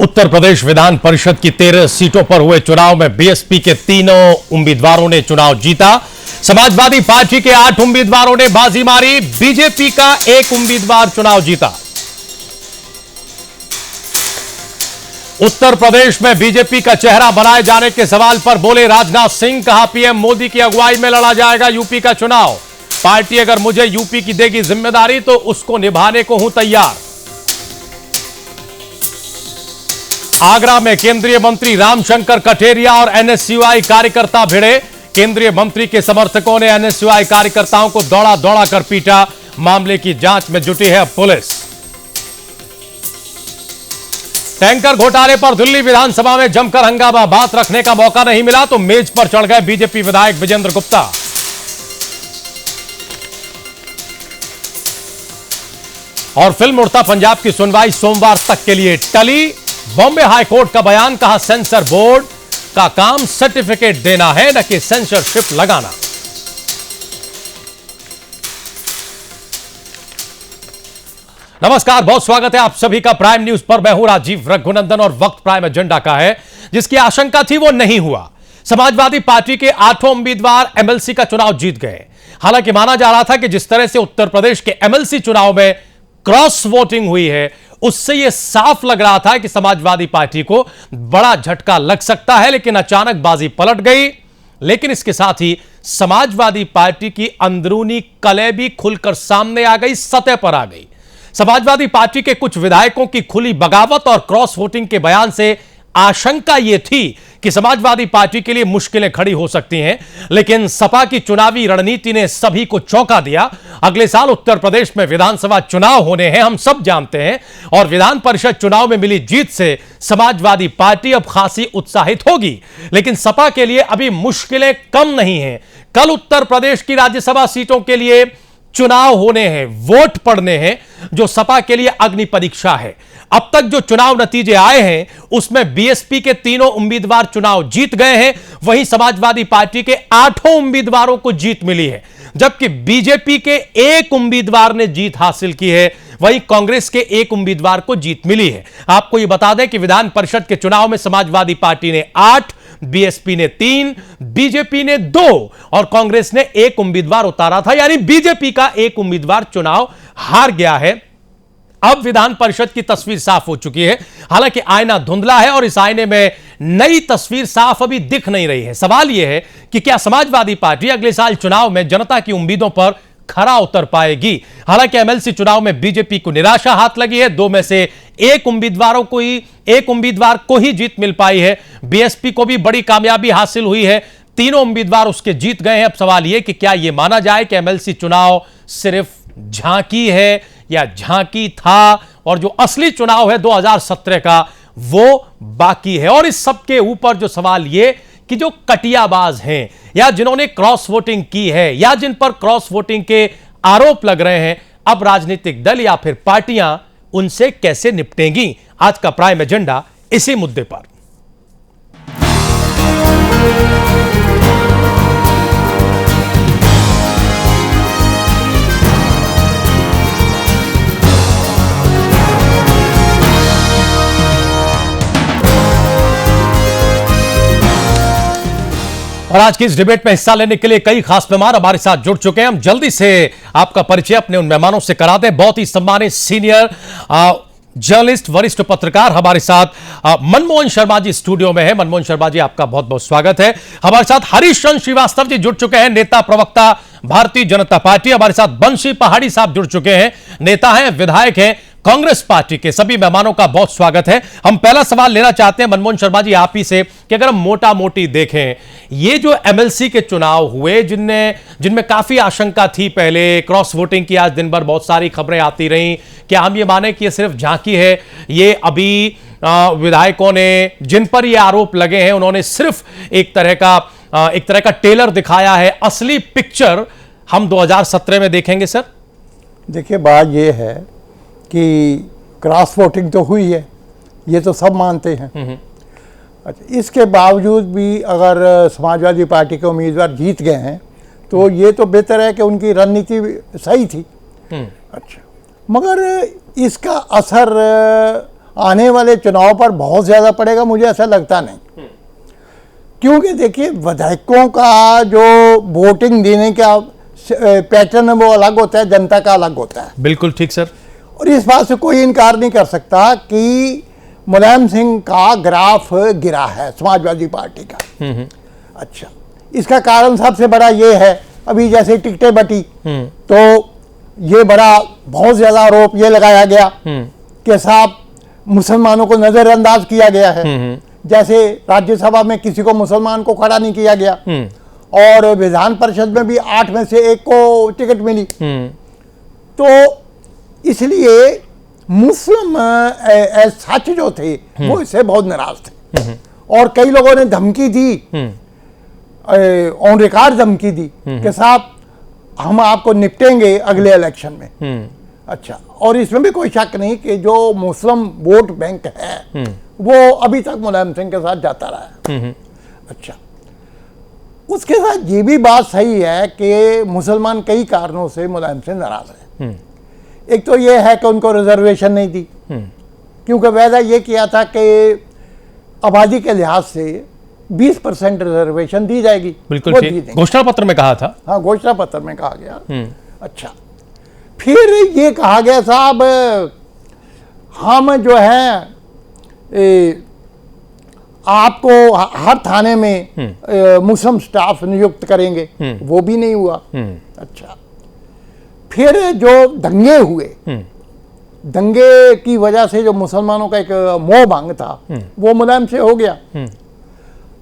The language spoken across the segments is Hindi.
उत्तर प्रदेश विधान परिषद की 13 सीटों पर हुए चुनाव में बीएसपी के तीनों उम्मीदवारों ने चुनाव जीता। समाजवादी पार्टी के 8 उम्मीदवारों ने बाजी मारी, बीजेपी का 1 उम्मीदवार चुनाव जीता। उत्तर प्रदेश में बीजेपी का चेहरा बनाए जाने के सवाल पर बोले राजनाथ सिंह, कहा पीएम मोदी की अगुवाई में लड़ा जाएगा यूपी का चुनाव। पार्टी अगर मुझे यूपी की देगी जिम्मेदारी तो उसको निभाने को हूं तैयार। आगरा में केंद्रीय मंत्री रामशंकर कठेरिया और एनएसयूआई कार्यकर्ता भिड़े। केंद्रीय मंत्री के समर्थकों ने एनएसयूआई कार्यकर्ताओं को दौड़ा दौड़ा कर पीटा। मामले की जांच में जुटी है पुलिस। टैंकर घोटाले पर दिल्ली विधानसभा में जमकर हंगामा, बात रखने का मौका नहीं मिला तो मेज पर चढ़ गए बीजेपी विधायक विजेंद्र गुप्ता। और फिल्म उड़ता पंजाब की सुनवाई सोमवार तक के लिए टली। बॉम्बे हाईकोर्ट का बयान, कहा सेंसर बोर्ड का काम सर्टिफिकेट देना है न कि सेंसरशिप लगाना। नमस्कार, बहुत स्वागत है आप सभी का प्राइम न्यूज पर। मैं हूं राजीव रघुनंदन और वक्त प्राइम एजेंडा का है। जिसकी आशंका थी वो नहीं हुआ। समाजवादी पार्टी के 8 उम्मीदवार एमएलसी का चुनाव जीत गए। हालांकि माना जा रहा था कि जिस तरह से उत्तर प्रदेश के एमएलसी चुनाव में क्रॉस वोटिंग हुई है उससे यह साफ लग रहा था कि समाजवादी पार्टी को बड़ा झटका लग सकता है, लेकिन अचानक बाजी पलट गई। लेकिन इसके साथ ही समाजवादी पार्टी की अंदरूनी कलह भी खुलकर सामने आ गई, सतह पर आ गई। समाजवादी पार्टी के कुछ विधायकों की खुली बगावत और क्रॉस वोटिंग के बयान से आशंका यह थी कि समाजवादी पार्टी के लिए मुश्किलें खड़ी हो सकती हैं। लेकिन सपा की चुनावी रणनीति ने सभी को चौंका दिया। अगले साल उत्तर प्रदेश में विधानसभा चुनाव होने हैं, हम सब जानते हैं, और विधान परिषद चुनाव में मिली जीत से समाजवादी पार्टी अब खासी उत्साहित होगी। लेकिन सपा के लिए अभी मुश्किलें कम नहीं हैं। कल उत्तर प्रदेश की राज्यसभा सीटों के लिए चुनाव होने हैं, वोट पड़ने हैं, जो सपा के लिए अग्नि परीक्षा है। अब तक जो चुनाव नतीजे आए हैं उसमें बीएसपी के तीनों उम्मीदवार चुनाव जीत गए हैं, वहीं समाजवादी पार्टी के 8 उम्मीदवारों को जीत मिली है, जबकि बीजेपी के 1 उम्मीदवार ने जीत हासिल की है, वहीं कांग्रेस के 1 उम्मीदवार को जीत मिली है। आपको यह बता दें कि विधान परिषद के चुनाव में समाजवादी पार्टी ने 8, बीएसपी ने 3, बीजेपी ने 2 और कांग्रेस ने 1 उम्मीदवार उतारा था, यानी बीजेपी का 1 उम्मीदवार चुनाव हार गया है। अब विधान परिषद की तस्वीर साफ हो चुकी है। हालांकि आईना धुंधला है और इस आईने में नई तस्वीर साफ अभी दिख नहीं रही है। सवाल यह है कि क्या समाजवादी पार्टी अगले साल चुनाव में जनता की उम्मीदों पर खरा उतर पाएगी। हालांकि एमएलसी चुनाव में बीजेपी को निराशा हाथ लगी है। 2 में से 1 उम्मीदवार को ही जीत मिल पाई है। बीएसपी को भी बड़ी कामयाबी हासिल हुई है, तीनों उम्मीदवार उसके जीत गए हैं। अब सवाल यह कि क्या यह माना जाए कि एमएलसी चुनाव सिर्फ झांकी है या झांकी था और जो असली चुनाव है 2017 का वो बाकी है। और इस सब के ऊपर जो सवाल ये कि जो कटियाबाज हैं या जिन्होंने क्रॉस वोटिंग की है या जिन पर क्रॉस वोटिंग के आरोप लग रहे हैं, अब राजनीतिक दल या फिर पार्टियां उनसे कैसे निपटेंगी। आज का प्राइम एजेंडा इसी मुद्दे पर। और आज की इस डिबेट में हिस्सा लेने के लिए कई खास मेहमान हमारे साथ जुड़ चुके हैं। हम जल्दी से आपका परिचय अपने उन मेहमानों से करा दें। बहुत ही सम्मानित सीनियर जर्नलिस्ट, वरिष्ठ पत्रकार हमारे साथ मनमोहन शर्मा जी स्टूडियो में है। मनमोहन शर्मा जी, आपका बहुत बहुत स्वागत है। हमारे साथ हरीश चंद्र श्रीवास्तव जी जुड़ चुके हैं, नेता प्रवक्ता भारतीय जनता पार्टी। हमारे साथ बंशी पहाड़ी साहब जुड़ चुके हैं, नेता हैं, विधायक हैं कांग्रेस पार्टी के। सभी मेहमानों का बहुत स्वागत है। हम पहला सवाल लेना चाहते हैं मनमोहन शर्मा जी आप ही से कि अगर हम मोटा मोटी देखें, ये जो एमएलसी के चुनाव हुए जिनमें काफी आशंका थी, पहले क्रॉस वोटिंग की आज दिन भर बहुत सारी खबरें आती रहीं, क्या हम ये माने कि ये सिर्फ झांकी है? ये अभी विधायकों ने जिन पर ये आरोप लगे हैं उन्होंने सिर्फ एक तरह का टेलर दिखाया है, असली पिक्चर हम 2017 में देखेंगे? सर देखिए, बात ये है कि क्रॉस वोटिंग तो हुई है, ये तो सब मानते हैं। अच्छा, इसके बावजूद भी अगर समाजवादी पार्टी के उम्मीदवार जीत गए हैं तो ये तो बेहतर है कि उनकी रणनीति सही थी। अच्छा, मगर इसका असर आने वाले चुनाव पर बहुत ज़्यादा पड़ेगा, मुझे ऐसा लगता नहीं। क्योंकि देखिए, विधायकों का जो वोटिंग देने का पैटर्न है वो अलग होता है, जनता का अलग होता है। बिल्कुल ठीक सर। और इस बात से कोई इनकार नहीं कर सकता कि मुलायम सिंह का ग्राफ गिरा है समाजवादी पार्टी का। अच्छा, इसका कारण सबसे बड़ा ये है, अभी जैसे टिकटें बटी तो ये बड़ा बहुत ज्यादा आरोप ये लगाया गया कि साहब मुसलमानों को नजरअंदाज किया गया है। जैसे राज्यसभा में किसी को मुसलमान को खड़ा नहीं किया गया और विधान परिषद में भी 8 में से 1 को टिकट मिली। तो इसलिए मुस्लिम सच जो थे वो इससे बहुत नाराज थे और कई लोगों ने धमकी दी, ऑन रिकॉर्ड धमकी दी कि साहब हम आपको निपटेंगे अगले इलेक्शन में। अच्छा, और इसमें भी कोई शक नहीं कि जो मुस्लिम वोट बैंक है वो अभी तक मुलायम सिंह के साथ जाता रहा है। अच्छा, उसके साथ ये भी बात सही है कि मुसलमान कई कारणों से मुलायम से नाराज है। एक तो ये है कि उनको रिजर्वेशन नहीं दी, क्योंकि वायदा ये किया था कि आबादी के लिहाज से 20% रिजर्वेशन दी जाएगी। बिल्कुल ठीक, घोषणा पत्र में कहा था। हाँ, घोषणा पत्र में कहा गया। अच्छा, फिर ये कहा गया साहब हम जो है आपको हर थाने में मुस्लिम स्टाफ नियुक्त करेंगे, वो भी नहीं हुआ। अच्छा, फिर जो दंगे हुए, दंगे की वजह से जो मुसलमानों का एक मोह भंग था वो मुलायम से हो गया।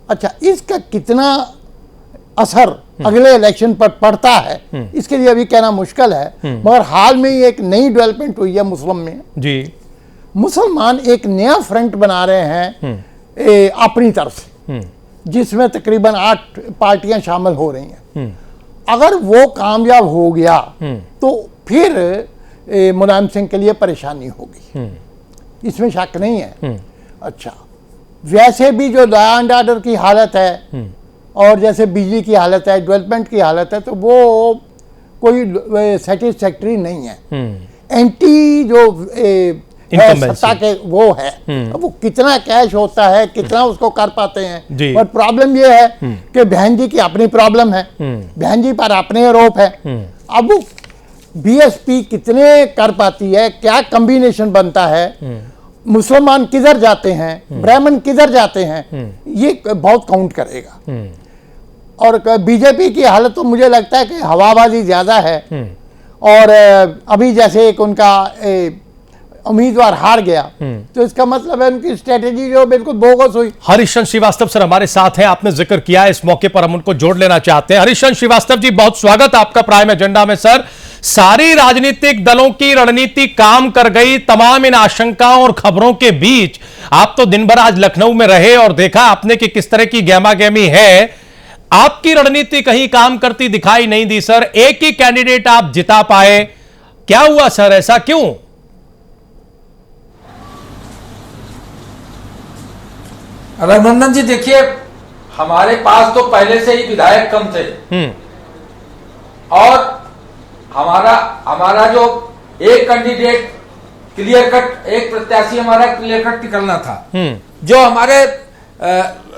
अच्छा, इसका कितना असर अगले इलेक्शन पर पड़ता है इसके लिए अभी कहना मुश्किल है, मगर हाल में ही एक नई डेवलपमेंट हुई है मुस्लिम में जी। मुसलमान एक नया फ्रंट बना रहे हैं अपनी तरफ से, जिसमें तकरीबन 8 पार्टियां शामिल हो रही हैं। अगर वो कामयाब हो गया तो फिर मुलायम सिंह के लिए परेशानी होगी, इसमें शक नहीं है। अच्छा, वैसे भी जो लॉ एंड ऑर्डर की हालत है और जैसे बिजली की हालत है, डेवलपमेंट की हालत है, तो वो कोई सेटिस्फैक्टरी नहीं है। एंटी जो सत्ता के वो है, वो कितना कैश होता है, कितना उसको कर पाते हैं। और प्रॉब्लम ये है कि बहन जी की अपनी प्रॉब्लम है, बहन जी पर अपने आरोप है। अब बीएसपी कितने कर पाती है, क्या कॉम्बिनेशन बनता है, मुसलमान किधर जाते हैं, ब्राह्मण किधर जाते हैं, ये बहुत काउंट करेगा। और बीजेपी की हालत तो मुझे लगता है कि हवाबाजी ज्यादा है। और अभी जैसे एक उनका उम्मीदवार हार गया तो इसका मतलब है उनकी स्ट्रेटेजी जो बिल्कुल बोगस हुई। हरिशचंद्र श्रीवास्तव सर हमारे साथ हैं, आपने जिक्र किया, इस मौके पर हम उनको जोड़ लेना चाहते हैं। हरिशचंद्र श्रीवास्तव जी, बहुत स्वागत आपका प्राइम एजेंडा में। सर, सारी राजनीतिक दलों की रणनीति काम कर गई, तमाम इन आशंकाओं और खबरों के बीच आप तो दिन भर आज लखनऊ में रहे और देखा आपने कि किस तरह की गहमा-गहमी है। आपकी रणनीति कहीं काम करती दिखाई नहीं दी सर, एक ही कैंडिडेट आप जिता पाए, क्या हुआ सर, ऐसा क्यों? रघुनंदन जी, देखिए, हमारे पास तो पहले से ही विधायक कम थे और हमारा जो एक कैंडिडेट क्लियर कट, एक प्रत्याशी हमारा क्लियर कट निकलना था। जो हमारे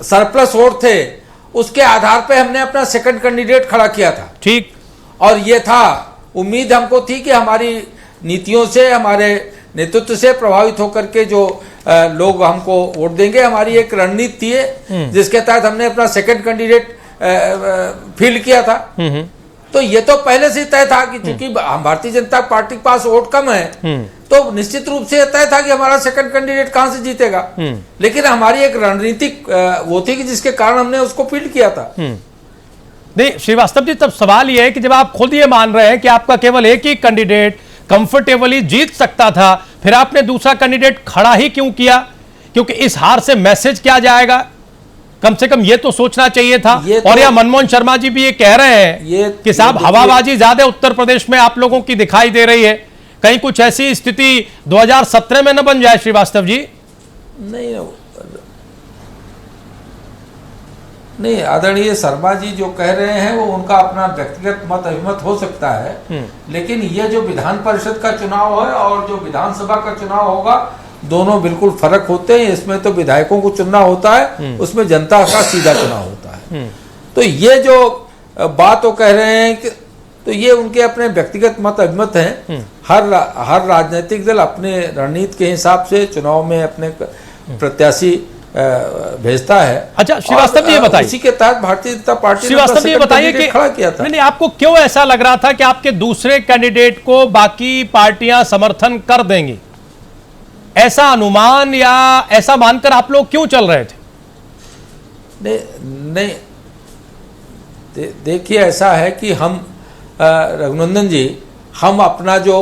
सरप्लस वोट थे उसके आधार पे हमने अपना सेकंड कैंडिडेट खड़ा किया था। ठीक, और ये था, उम्मीद हमको थी कि हमारी नीतियों से, हमारे नेतृत्व से प्रभावित होकर के जो लोग हमको वोट देंगे, हमारी एक रणनीति थी जिसके तहत हमने अपना सेकंड कैंडिडेट फील्ड किया था। तो ये तो पहले से तय था कि चूंकि भारतीय जनता पार्टी के पास वोट कम है तो निश्चित रूप से तय था कि हमारा सेकंड कैंडिडेट कहां से जीतेगा। लेकिन हमारी एक रणनीतिक वो थी कि जिसके कारण हमने उसको फील्ड किया था। नहीं श्रीवास्तव जी, तब सवाल यह है कि जब आप खुद ये मान रहे हैं कि आपका केवल एक ही कैंडिडेट कंफर्टेबली जीत सकता था, फिर आपने दूसरा कैंडिडेट खड़ा ही क्यों किया? क्योंकि इस हार से मैसेज क्या जाएगा, कम से कम ये तो सोचना चाहिए था। और या मनमोहन शर्मा जी भी ये कह रहे हैं कि साहब हवाबाजी ज्यादा उत्तर प्रदेश में आप लोगों की दिखाई दे रही है, कहीं कुछ ऐसी स्थिति 2017 में न बन जाए श्रीवास्तव जी? नहीं, आदरणीय शर्मा जी जो कह रहे हैं वो उनका अपना व्यक्तिगत मत अभिमत हो सकता है, लेकिन ये जो विधान परिषद का चुनाव है और जो विधानसभा का चुनाव होगा, दोनों बिल्कुल फर्क होते हैं। इसमें तो विधायकों को चुनना होता है, उसमें जनता का सीधा चुनाव होता है। तो ये जो बात वो कह रहे हैं कि तो ये उनके अपने व्यक्तिगत मत अभिमत हैं। हर राजनीतिक दल अपने रणनीति के हिसाब से चुनाव में अपने प्रत्याशी भेजता है। अच्छा श्रीवास्तव जी ये बताइए, इसी के तहत भारतीय जनता पार्टी श्रीवास्तव जी ये बताइए कि खड़ा किया था। नहीं, आपको क्यों ऐसा लग रहा था कि आपके दूसरे कैंडिडेट को बाकी पार्टियां समर्थन कर देंगी? ऐसा अनुमान या ऐसा मानकर आप लोग क्यों चल रहे थे? नहीं देखिए, ऐसा है कि हम रघुनंदन जी, हम अपना जो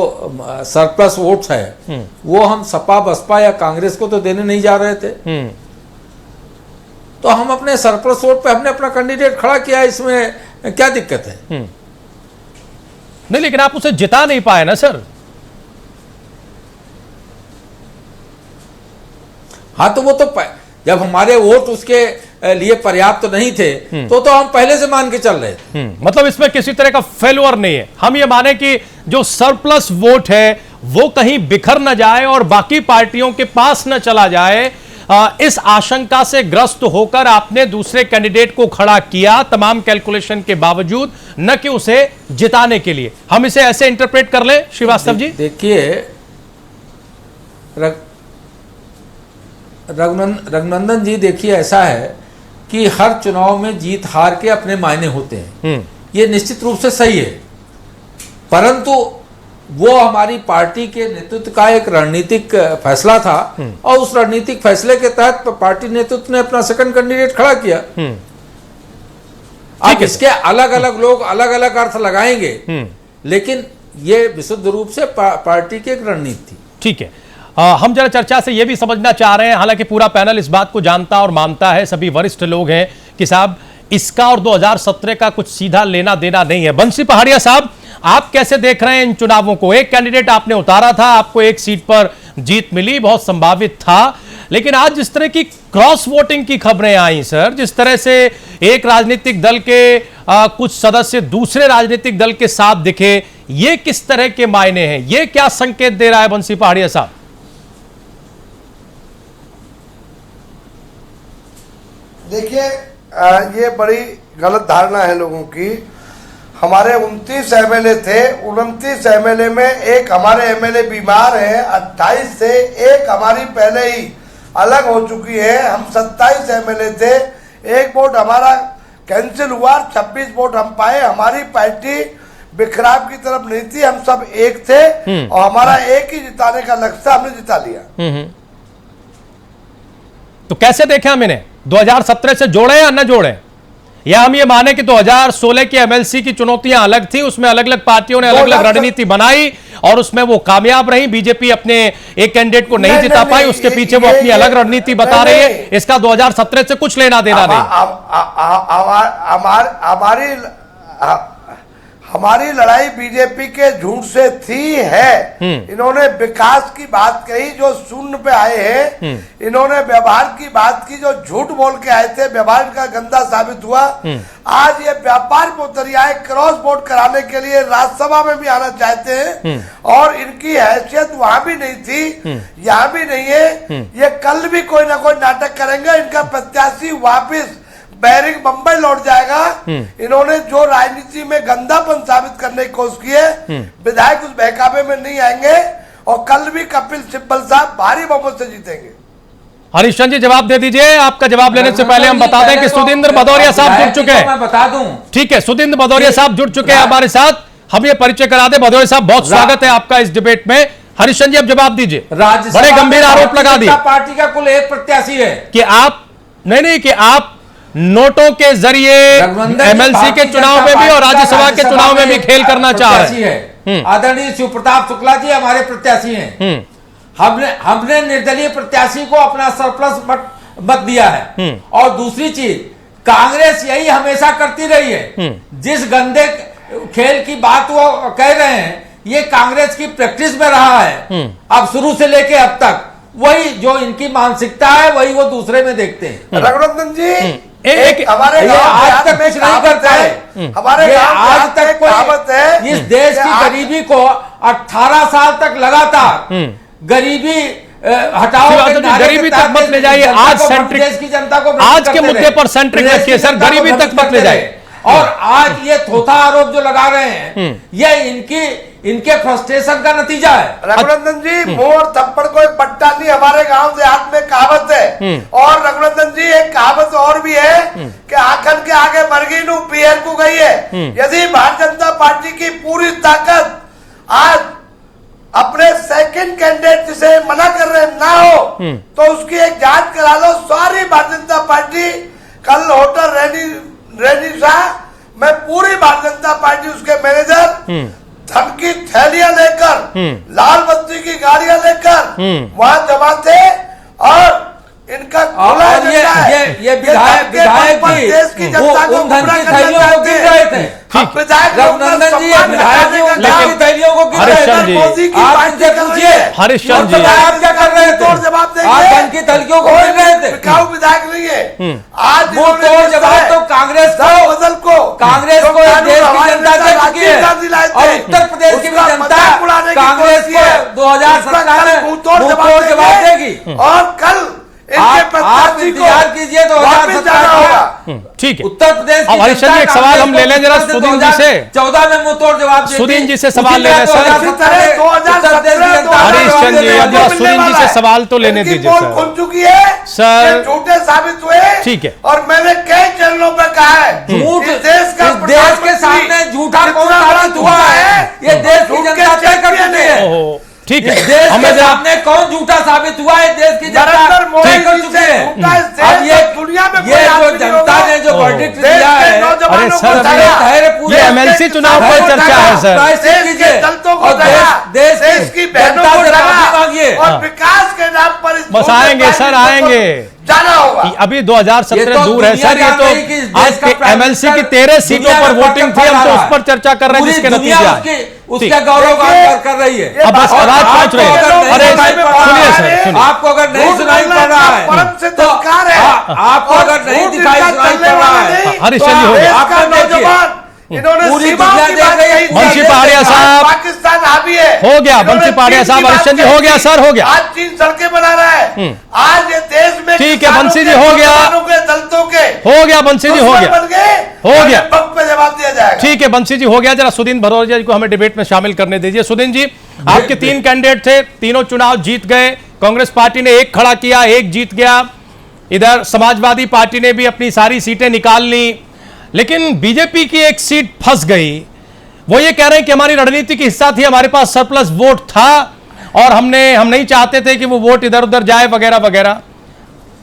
सरप्लस वोट्स है वो हम सपा बसपा या कांग्रेस को तो देने नहीं जा रहे थे। तो हम अपने सरप्लस वोट पे हमने अपना कैंडिडेट खड़ा किया, इसमें क्या दिक्कत है? नहीं, लेकिन आप उसे जिता नहीं पाए ना सर। हाँ, तो वो तो जब हमारे वोट उसके लिए पर्याप्त तो नहीं थे तो हम पहले से मान के चल रहे थे। मतलब इसमें किसी तरह का फेल्योर नहीं है। हम ये माने कि जो सरप्लस वोट है वो कहीं बिखर न जाए और बाकी पार्टियों के पास न चला जाए, इस आशंका से ग्रस्त होकर आपने दूसरे कैंडिडेट को खड़ा किया तमाम कैलकुलेशन के बावजूद, न कि उसे जिताने के लिए। हम इसे ऐसे इंटरप्रेट कर ले श्रीवास्तव जी? देखिए रघुनंदन जी, देखिए ऐसा है कि हर चुनाव में जीत हार के अपने मायने होते हैं, ये निश्चित रूप से सही है। परंतु वो हमारी पार्टी के नेतृत्व का एक रणनीतिक फैसला था और उस रणनीतिक फैसले के तहत पार्टी नेतृत्व ने अपना सेकंड कैंडिडेट खड़ा किया। अब इसके अलग अलग लोग अलग अलग अर्थ लगाएंगे, लेकिन ये विशुद्ध रूप से पार्टी की एक रणनीति थी। ठीक है, हम जरा चर्चा से यह भी समझना चाह रहे हैं, हालांकि पूरा पैनल इस बात को जानता और मानता है, सभी वरिष्ठ लोग हैं कि साहब इसका और 2017 का कुछ सीधा लेना देना नहीं है। बंसी पहाड़िया साहब, आप कैसे देख रहे हैं इन चुनावों को? एक कैंडिडेट आपने उतारा था, आपको एक सीट पर जीत मिली, बहुत संभावित था, लेकिन आज जिस तरह की क्रॉस वोटिंग की खबरें आई सर, जिस तरह से एक राजनीतिक दल के कुछ सदस्य दूसरे राजनीतिक दल के साथ दिखे, ये किस तरह के मायने हैं? ये क्या संकेत दे रहा है बंसी पहाड़िया साहब? देखिए, ये बड़ी गलत धारणा है लोगों की। हमारे 29 एमएलए थे, 29 एमएलए में एक हमारे एमएलए बीमार है, 28 से एक हमारी पहले ही अलग हो चुकी है। हम 27 एमएलए थे, एक वोट हमारा कैंसिल हुआ, 26 वोट हम पाए। हमारी पार्टी बिखराव की तरफ नहीं थी, हम सब एक थे और हमारा एक ही जिताने का लक्ष्य, हमने जिता लिया। तो कैसे देखें हम इन्हें? 2017 से जोड़े या न जोड़े, या हम ये माने कि 2016 की एमएलसी की चुनौतियां अलग थी, उसमें अलग अलग पार्टियों ने अलग अलग रणनीति बनाई और उसमें वो कामयाब रही। बीजेपी अपने एक कैंडिडेट को नहीं जिता पाई, उसके पीछे वो अपनी अलग रणनीति बता रही है। इसका 2017 से कुछ लेना देना नहीं। हमारी लड़ाई बीजेपी के झूठ से थी है। इन्होंने विकास की बात कही जो शून्य पे आए हैं, इन्होंने व्यवहार की बात की जो झूठ बोल के आए थे, व्यवहार का गंदा साबित हुआ। आज ये व्यापार में उतर आए, क्रॉस वोट कराने के लिए राज्यसभा में भी आना चाहते हैं और इनकी हैसियत वहां भी नहीं थी, यहाँ भी नहीं है। ये कल भी कोई ना कोई नाटक करेंगे, इनका प्रत्याशी वापिस बैरिंग बंबई लौट जाएगा। इन्होंने जो राजनीति में गंदापन साबित करने की कोशिश की है, विधायक उस बहकावे में नहीं आएंगे और कल भी कपिल सिब्बल साहब भारी बहुमत से जीतेंगे। हरीश जी जवाब दे दीजिए। आपका जवाब लेने से पहले हम बता दें कि सुधींद्र भदौरिया साहब जुड़ चुके हैं। मैं बता दूं, ठीक है, सुधींद्र भदौरिया साहब जुड़ चुके हैं हमारे साथ। हम ये परिचय करा दें। भदौरिया साहब, बहुत स्वागत है आपका इस डिबेट में। हरीश जी अब जवाब दीजिए। बड़े गंभीर आरोप लगा दिए पार्टी का कुल एक प्रत्याशी है कि आप नहीं कि आप नोटों के जरिए एमएलसी के चुनाव में भी और राज्यसभा के चुनाव में भी खेल करना चाह रहे हैं। आदरणीय शिव प्रताप शुक्ला जी हमारे प्रत्याशी हैं। हमने निर्दलीय प्रत्याशी को अपना सरप्लस मत दिया है। और दूसरी चीज, कांग्रेस यही हमेशा करती रही है। जिस गंदे खेल की बात वो कह रहे हैं, ये कांग्रेस की प्रैक्टिस में रहा है अब शुरू से लेके अब तक। वही जो इनकी मानसिकता है वही वो दूसरे में देखते हैं। रघुनंदन जी, एक हमारे आज तक कुछ नहीं करता है। हमारे आज तक कोई इस देश की गरीबी को 18 साल तक लगातार गरीबी हटाओ तो गरीबी तक मत ले जाइए। आज सेंट्रिक, देश की जनता को आज के मुद्दे पर सेंट्रिक रखिए सर, गरीबी तक मत ले जाइए। और आज ये थोथा आरोप जो लगा रहे हैं, ये इनके फ्रस्ट्रेशन का नतीजा है। रघुनंदन जी, मुंह और थप्पड़ को एक पट्टा नहीं, हमारे गांव देहात में कहावत है। और रघुनंदन जी, एक कहावत और भी है कि आखन के आगे मरगी नू पीयर को गई है। यदि भारतीय जनता पार्टी की पूरी ताकत आज अपने सेकंड कैंडिडेट जिसे मना कर रहे ना हो, तो उसकी एक जांच करा लो। सारी भारतीय जनता पार्टी कल होटल रेनी शाह में पूरी भारतीय जनता पार्टी उसके मैनेजर धन की थैलियां लेकर, लाल बत्ती की गाड़ियां लेकर वहां जमा थे। और इनका ये विधायक भी देश की जनता को उन धन की थैलियों को गिन रहे थे। रघुनंदन जी, विधायक उन धन की थैलियों को गिन रहे थे। आप इनसे पूछिए, हरीशचंद जी आप क्या कर रहे थे? जवाब देंगे। आप धन की थैलियों को गिन रहे थे। बिकाऊ विधायक नहीं है। आज वो तोड़ जवाब तो कांग्रेस को इस देश की जनता दे चुकी है। और उत्तर प्रदेश की भी जनता कांग्रेस को 2017 में मुंह तोड़ जवाब देगी। और कल आप इंतजार कीजिए 2017 होगा। ठीक है, उत्तर प्रदेश अब हरीशचंद जी एक सवाल हम ले लें जरा सुदीन जी से। 14 में मुंह तोड़ जवाब सुदीन जी से सवाल ले लें सर। हरीशचंद जी अब जरा सुदीन जी से सवाल तो लेने दीजिए सर। खुल चुकी है सर, झूठे साबित हुए। ठीक है, और मैंने कई चैनलों पर कहा है, झूठ देश के सामने झूठा कौन साबित हुआ है? ये देश की जनता तय कर चुकी है। ओहो, ठीक है, देश हमें के सामने कौन झूठा साबित हुआ है? देश की जनता तय कर चुकी है। अब ये जो जनता ने जो वर्डिक्ट दिया है, अरे सर ये एमएलसी चुनाव पर चर्चा है सर। देश की बहनों को मांगिए और विकास के नाम पर बस आएंगे सर, आएंगे। जाना होगा। अभी 2017 दूर है सर। ये तो आज एमएलसी की 13 सीटों पर वोटिंग थी, हम तो उस पर चर्चा कर रहे हैं जिसके नतीजे उसका गौरव कर रही है। अब बस आवाज पहुंच रही है। अरे सुनिए सर, सुनिए। आपको अगर नहीं सुनाई पड़ रहा है तो आपको अगर नहीं दिखाई सुनाई पड़ रहा है, हरीशचंद जी हो गया। नौजवान इन्होंने पूरी सीमाओं दुनिया की देख बात रही है। कही। बंशी पहाड़िया साहब, पाकिस्तान हावी है। हो गया बंशी पहाड़िया साहब। हरीशचंद जी हो गया सर, हो गया। आज 3 सड़कें बना रहा है। आज ये देश में ठीक है, किसानों बंशी जी के, हो गया। मुसलमानों के, दलितों के हो गया बंशी जी, हो दुश्मन गया, बन गए। हो गया। वक्त पे जवाब दिया जाएगा। ठीक है बंशी जी हो गया। जरा सुदीन भदौरिया जी को हमें डिबेट में शामिल करने दीजिए। सुदीन जी, आपके 3 कैंडिडेट थे, तीनों चुनाव जीत गए। कांग्रेस पार्टी ने एक खड़ा किया, एक जीत गया। इधर समाजवादी पार्टी ने भी अपनी सारी सीटें निकाल ली, लेकिन बीजेपी की एक सीट फंस गई। वो ये कह रहे हैं कि हमारी रणनीति का हिस्सा थी, हमारे पास सरप्लस वोट था और हम नहीं चाहते थे कि वो वोट इधर उधर जाए वगैरह वगैरह।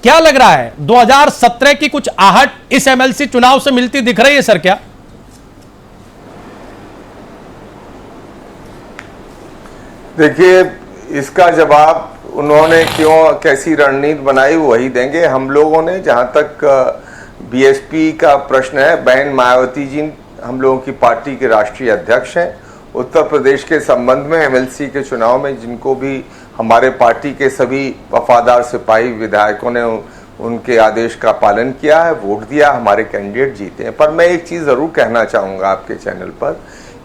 क्या लग रहा है 2017 की कुछ आहट इस एमएलसी चुनाव से मिलती दिख रही है सर? क्या देखिए, इसका जवाब उन्होंने कैसी रणनीति बनाई वही देंगे। हम लोगों ने, जहां तक बीएसपी का प्रश्न है, बहन मायावती जी हम लोगों की पार्टी के राष्ट्रीय अध्यक्ष हैं। उत्तर प्रदेश के संबंध में एमएलसी के चुनाव में जिनको भी हमारे पार्टी के सभी वफादार सिपाही विधायकों ने उनके आदेश का पालन किया है, वोट दिया, हमारे कैंडिडेट जीते हैं। पर मैं एक चीज़ ज़रूर कहना चाहूँगा आपके चैनल पर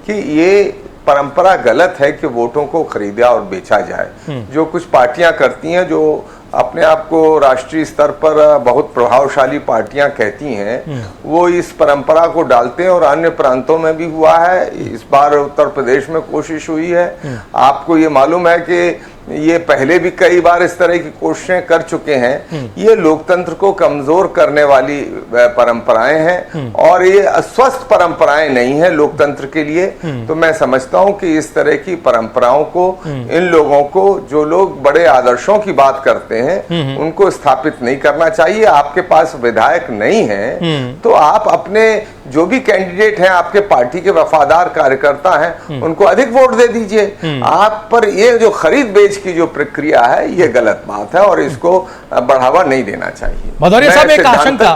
कि ये परंपरा गलत है कि वोटों को खरीदा और बेचा जाए। जो कुछ पार्टियां करती हैं, जो अपने आप को राष्ट्रीय स्तर पर बहुत प्रभावशाली पार्टियां कहती हैं, वो इस परंपरा को डालते हैं और अन्य प्रांतों में भी हुआ है। इस बार उत्तर प्रदेश में कोशिश हुई है। आपको ये मालूम है कि ये पहले भी कई बार इस तरह की कोशिशें कर चुके हैं। ये लोकतंत्र को कमजोर करने वाली परंपराएं हैं और ये अस्वस्थ परंपराएं नहीं है लोकतंत्र के लिए। तो मैं समझता हूं कि इस तरह की परंपराओं को, इन लोगों को, जो लोग बड़े आदर्शों की बात करते हैं, उनको स्थापित नहीं करना चाहिए। आपके पास विधायक नहीं है तो आप अपने जो भी कैंडिडेट हैं, आपके पार्टी के वफादार कार्यकर्ता हैं, उनको अधिक वोट दे दीजिए। आप पर ये जो खरीद बेच की जो प्रक्रिया है, ये गलत बात है और इसको बढ़ावा नहीं देना चाहिए। भदौरिया साहब एक आशंका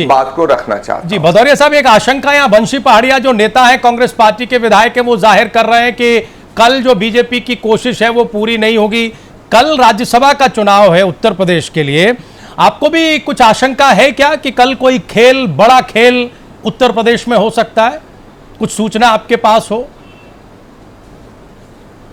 बात को रखना चाहता जी। भदौरिया साहब एक आशंका यहाँ बंशी पहाड़िया जो नेता है, कांग्रेस पार्टी के विधायक है, वो जाहिर कर रहे हैं कि कल जो बीजेपी की कोशिश है वो पूरी नहीं होगी। कल राज्यसभा का चुनाव है उत्तर प्रदेश के लिए। आपको भी कुछ आशंका है क्या कि कल कोई खेल, बड़ा खेल उत्तर प्रदेश में हो सकता है? कुछ सूचना आपके पास हो?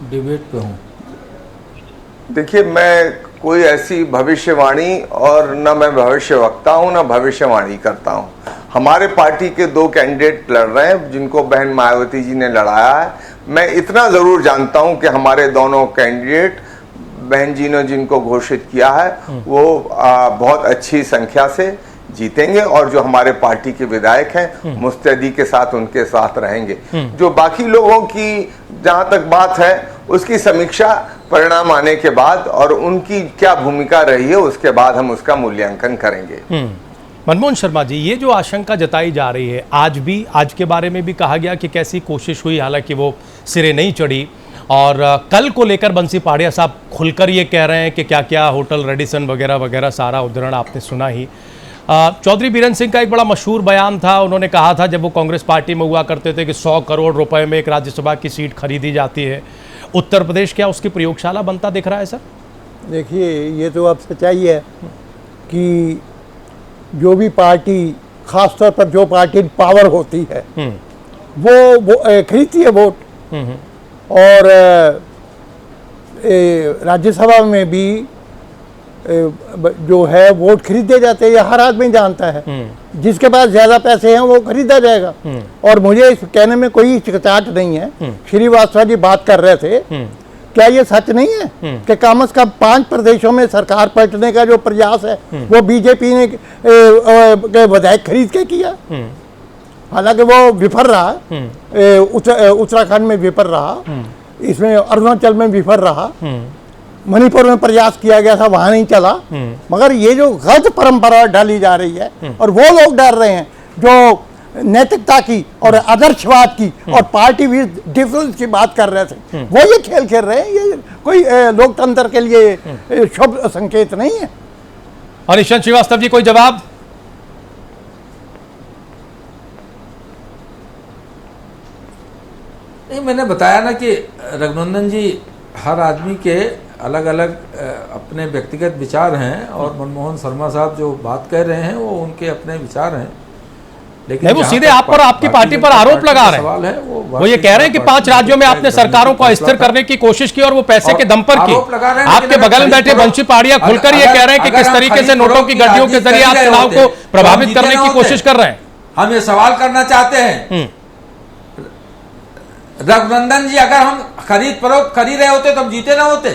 डिबेट पे हूं। देखिए, मैं कोई ऐसी भविष्यवाणी और न मैं भविष्यवक्ता हूं न भविष्यवाणी करता हूं। हमारे पार्टी के 2 कैंडिडेट लड़ रहे हैं जिनको बहन मायावती जी ने लड़ाया है। मैं इतना जरूर जानता हूं कि हमारे दोनों कैंडिडेट बहन जी ने जिनको घोषित किया है वो बहुत अच्छी संख्या से जीतेंगे और जो हमारे पार्टी के विधायक हैं मुस्तैदी के साथ उनके साथ रहेंगे। जो बाकी लोगों की जहां तक बात है उसकी समीक्षा परिणाम आने के बाद और उनकी क्या भूमिका रही है उसके बाद हम उसका मूल्यांकन करेंगे। मनमोहन शर्मा जी, ये जो आशंका जताई जा रही है, आज के बारे में भी कहा गया कि कैसी कोशिश हुई, हालांकि वो सिरे नहीं चढ़ी, और कल को लेकर बंसी पाड़िया साहब खुलकर ये कह रहे हैं कि क्या क्या होटल रेडिसन वगैरह वगैरह सारा उद्धरण आपने सुना ही। चौधरी बीरेन सिंह का एक बड़ा मशहूर बयान था, उन्होंने कहा था जब वो कांग्रेस पार्टी में हुआ करते थे कि 100 करोड़ रुपए में एक राज्यसभा की सीट खरीदी जाती है। उत्तर प्रदेश क्या उसकी प्रयोगशाला बनता दिख रहा है सर? देखिए, ये तो अब सच्चाई है कि जो भी पार्टी, खासतौर पर जो पार्टी पावर होती है वो खरीदती है वोट, और राज्यसभा में भी जो है वोट खरीदे जाते हैं, ये हर आदमी जानता है। जिसके पास ज्यादा पैसे हैं वो खरीदा जाएगा। और मुझे इस कहने में कोई हिचकिचाहट नहीं है। श्रीवास्तव जी बात कर रहे थे, क्या ये सच नहीं है कि कम से कम 5 प्रदेशों में सरकार पलटने का जो प्रयास है वो बीजेपी ने विधायक खरीद के किया। हालांकि वो विफल रहा, उत्तराखंड में विफल रहा, इसमें अरुणाचल में विफल रहा, मणिपुर में प्रयास किया गया था, वहां नहीं चला। मगर ये जो गलत परंपरा डाली जा रही है और वो लोग डर रहे हैं जो नैतिकता की और आदर्शवाद की और पार्टी विद डिफरेंस की बात कर रहे थे, वो ये खेल खेल रहे हैं। ये कोई लोकतंत्र के लिए शुभ संकेत नहीं है। और ईशान श्रीवास्तव जी, कोई जवाब? नहीं, मैंने बताया ना कि रघुनंदन जी, हर आदमी के अलग अलग अपने व्यक्तिगत विचार हैं और मनमोहन शर्मा साहब जो बात कह रहे हैं वो उनके अपने विचार हैं। लेकिन वो सीधे आप पर, आपकी पार्टी पर आरोप लगा रहे हैं। वो ये कह रहे हैं कि 5 राज्यों में आपने सरकारों को अस्थिर करने की कोशिश की और वो पैसे के दम पर की। आपके बगल में बैठे बंशी पाड़िया खुलकर ये कह रहे हैं कि किस तरीके से नोटों की गड्डियों के जरिए आप चुनाव को प्रभावित करने की कोशिश कर रहे हैं। हम ये सवाल करना चाहते हैं, रघुनंदन जी, अगर हम खरीद फरोख्त कर ही रहे होते तो हम जीते ना होते।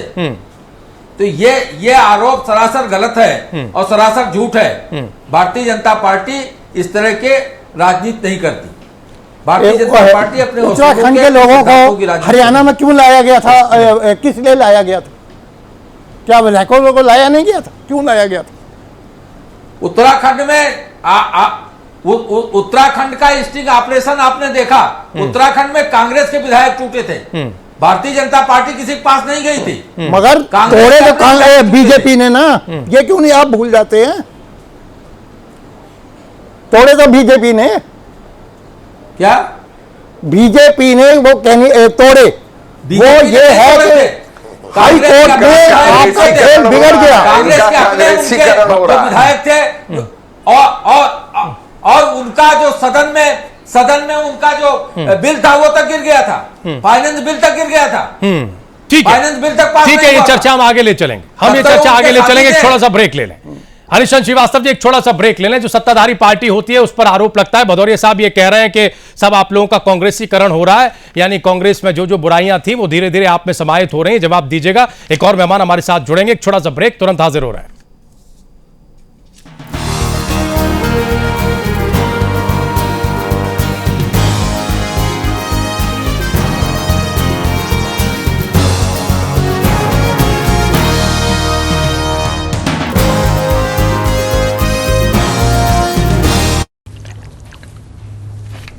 तो ये आरोप सरासर गलत है और सरासर झूठ है। भारतीय जनता पार्टी इस तरह के राजनीति नहीं करती। भारतीय जनता पार्टी अपने उत्तराखंड के लोगों को हरियाणा में क्यों लाया गया था? किस लिए लाया गया था? क्या विधायकों को लाया नहीं गया था? क्यों लाया गया था? उत्तराखंड में उत्तराखंड का स्टिंग ऑपरेशन आपने देखा। उत्तराखंड में कांग्रेस के विधायक टूटे थे, भारतीय जनता पार्टी किसी के पास नहीं गई थी। मगर तोड़े तो बीजेपी ने ना, ये क्यों नहीं आप भूल जाते हैं? तोड़े तो बीजेपी ने। क्या बीजेपी ने वो कहने तोड़े? वो ये है कि हाई कोर्ट में आपका खेल बिगड़ गया। कांग्रेस के अपने विधायक थे और उनका जो सदन में उनका जो बिल था वो तक गिर गया था, फाइनेंस बिल तक गिर गया था। ठीक है, फाइनेंस बिल तक पास ठीक है, ये चर्चा हम आगे ले चलेंगे। हम ये चर्चा आगे ले चलेंगे। एक छोटा सा ब्रेक ले लें। हरीश श्रीवास्तव जी, एक छोटा सा ब्रेक ले लें। जो सत्ताधारी पार्टी होती है उस पर आरोप लगता है, भदौरिया साहब ये कह रहे हैं कि सब आप लोगों का कांग्रेसीकरण हो रहा है, यानी कांग्रेस में जो जो बुराइयां थी वो धीरे धीरे आप में समाहित हो रही हैं। जवाब दीजिएगा। एक और मेहमान हमारे साथ जुड़ेंगे। एक छोटा सा ब्रेक, तुरंत हाजिर हो रहा है।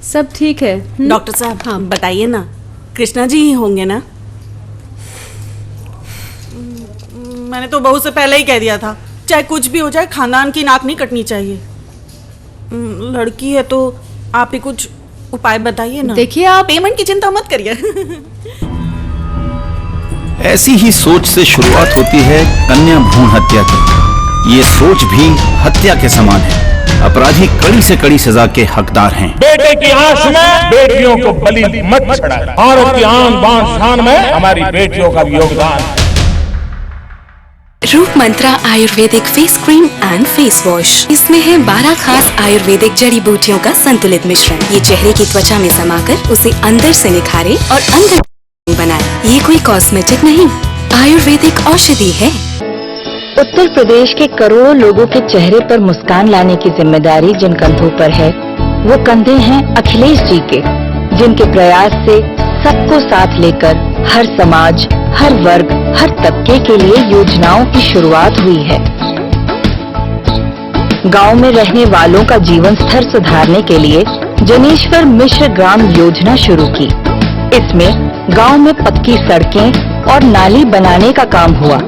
सब ठीक है। डॉक्टर साहब, हाँ बताइए ना, कृष्णा जी ही होंगे ना? मैंने तो बहू से पहले ही कह दिया था, चाहे कुछ भी हो जाए खानदान की नाक नहीं कटनी चाहिए। लड़की है तो आप ही कुछ उपाय बताइए ना। देखिए, आप पेमेंट की चिंता मत करिए। ऐसी ही सोच से शुरुआत होती है कन्या भ्रूण हत्या की। ये सोच भी हत्या के समान है। अपराधी कड़ी से कड़ी सजा के हकदार हैं। बेटे की आंख में बेटियों को बलि मत चढ़ाएं। भारत की आन बान शान में हमारी बेटियों का योगदान। Roop Mantra Ayurvedic face cream and face wash. इसमें है 12 खास आयुर्वेदिक जड़ी बूटियों का संतुलित मिश्रण। ये चेहरे की त्वचा में समाकर उसे अंदर से निखारे और अंदर बनाए। ये कोई कॉस्मेटिक नहीं, आयुर्वेदिक औषधि है। उत्तर प्रदेश के करोड़ों लोगों के चेहरे पर मुस्कान लाने की जिम्मेदारी जिन कंधों पर है, वो कंधे हैं अखिलेश जी के, जिनके प्रयास से सबको साथ लेकर हर समाज, हर वर्ग, हर तबके के लिए योजनाओं की शुरुआत हुई है। गांव में रहने वालों का जीवन स्तर सुधारने के लिए जनेश्वर मिश्र ग्राम योजना शुरू की। इसमें गांव में पक्की सड़कें और नाली बनाने का काम हुआ।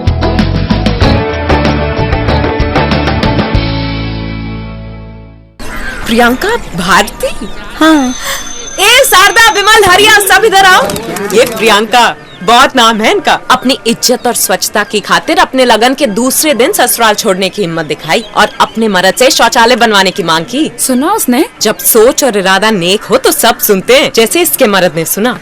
प्रियंका भारती? हाँ। ए शारदा, विमल, हरिया, सब इधर आओ। ये प्रियंका, बहुत नाम है इनका। अपनी इज्जत और स्वच्छता की खातिर अपने लगन के दूसरे दिन ससुराल छोड़ने की हिम्मत दिखाई और अपने मर्द से शौचालय बनवाने की मांग की। सुना उसने? जब सोच और इरादा नेक हो तो सब सुनते हैं, जैसे इसके मर्द ने सुना।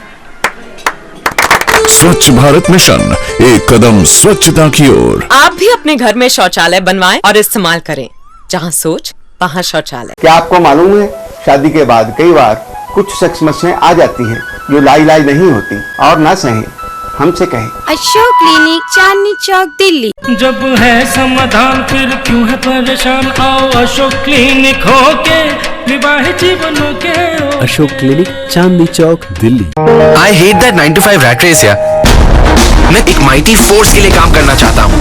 स्वच्छ भारत मिशन, एक कदम स्वच्छता की ओर। आप भी अपने घर में शौचालय बनवाएं और इस्तेमाल करें। जहाँ सोच वहाँ शौचालय। क्या आपको मालूम है, शादी के बाद कई बार कुछ सेक्स समस्याएं आ जाती हैं जो लाइलाज नहीं होती, और ना सहे हमसे कहें। अशोक क्लिनिक, चांदनी चौक, दिल्ली। जब है समाधान फिर क्यों है परेशान, आओ अशोक क्लिनिक होके विवाहित जीवनों के। Ashok clinic, Chandni Chowk, Delhi. I hate that 9 to 5 rat race यार। मैं एक माइटी फोर्स के लिए काम करना चाहता हूँ।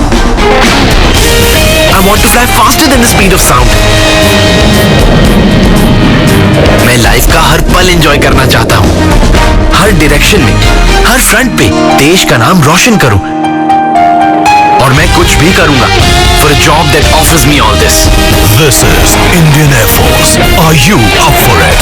I want to fly faster than the speed of sound। मैं लाइफ का हर पल एंजॉय करना चाहता हूँ, हर डायरेक्शन में, हर फ्रंट पे देश का नाम रोशन करूं, और मैं कुछ भी करूंगा for a job that offers me all this। This is Indian Air Force. Are you up for it?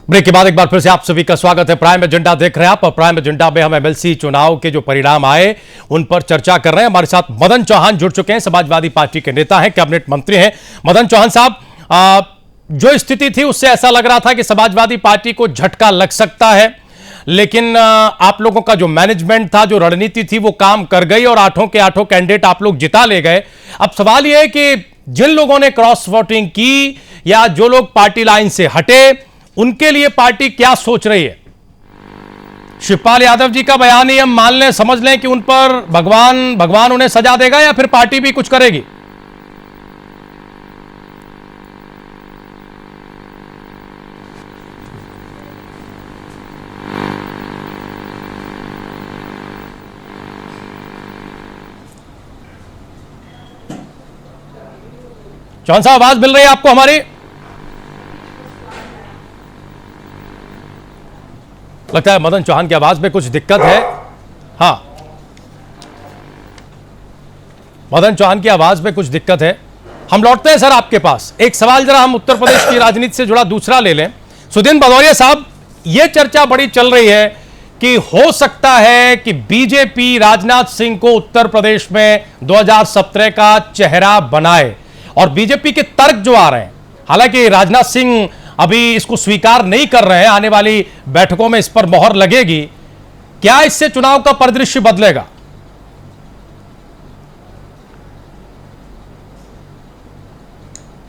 Break के बाद एक बार फिर से आप सभी का स्वागत है। प्राइम एजेंडा देख रहे हैं आप, और प्राइम एजेंडा में हम एमएलसी चुनाव के जो परिणाम आए उन पर चर्चा कर रहे हैं। हमारे साथ मदन चौहान जुड़ चुके हैं, समाजवादी पार्टी के नेता हैं, कैबिनेट मंत्री हैं। मदन चौहान साहब, जो स्थिति थी उससे ऐसा लग रहा था कि समाजवादी पार्टी को झटका लग सकता है, लेकिन आप लोगों का जो मैनेजमेंट था, जो रणनीति थी, वो काम कर गई और 8 के 8 कैंडिडेट आप लोग जिता ले गए। अब सवाल यह है कि जिन लोगों ने क्रॉस वोटिंग की या जो लोग पार्टी लाइन से हटे, उनके लिए पार्टी क्या सोच रही है? शिवपाल यादव जी का बयान ही हम मान लें, समझ लें कि उन पर भगवान उन्हें सजा देगा, या फिर पार्टी भी कुछ करेगी? चौहान साहब, आवाज मिल रही है आपको हमारी? लगता है मदन चौहान की आवाज में कुछ दिक्कत है। हाँ, मदन चौहान की आवाज में कुछ दिक्कत है। हम लौटते हैं सर आपके पास। एक सवाल जरा हम उत्तर प्रदेश की राजनीति से जुड़ा दूसरा ले लें। सुदीन भदौरिया साहब, यह चर्चा बड़ी चल रही है कि हो सकता है कि बीजेपी राजनाथ सिंह को उत्तर प्रदेश में 2017 का चेहरा बनाए, और बीजेपी के तर्क जो आ रहे हैं, हालांकि राजनाथ सिंह अभी इसको स्वीकार नहीं कर रहे हैं, आने वाली बैठकों में इस पर मोहर लगेगी, क्या इससे चुनाव का परिदृश्य बदलेगा?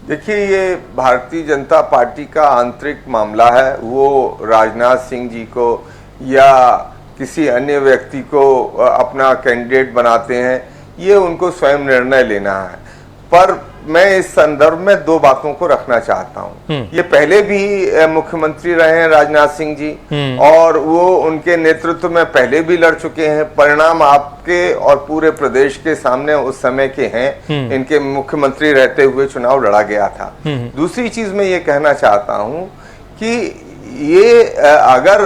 देखिए, ये भारतीय जनता पार्टी का आंतरिक मामला है। वो राजनाथ सिंह जी को या किसी अन्य व्यक्ति को अपना कैंडिडेट बनाते हैं, ये उनको स्वयं निर्णय लेना है। पर मैं इस संदर्भ में 2 बातों को रखना चाहता हूं। ये पहले भी मुख्यमंत्री रहे हैं राजनाथ सिंह जी, और वो उनके नेतृत्व में पहले भी लड़ चुके हैं। परिणाम आपके और पूरे प्रदेश के सामने उस समय के हैं। इनके मुख्यमंत्री रहते हुए चुनाव लड़ा गया था। दूसरी चीज मैं ये कहना चाहता हूं कि ये अगर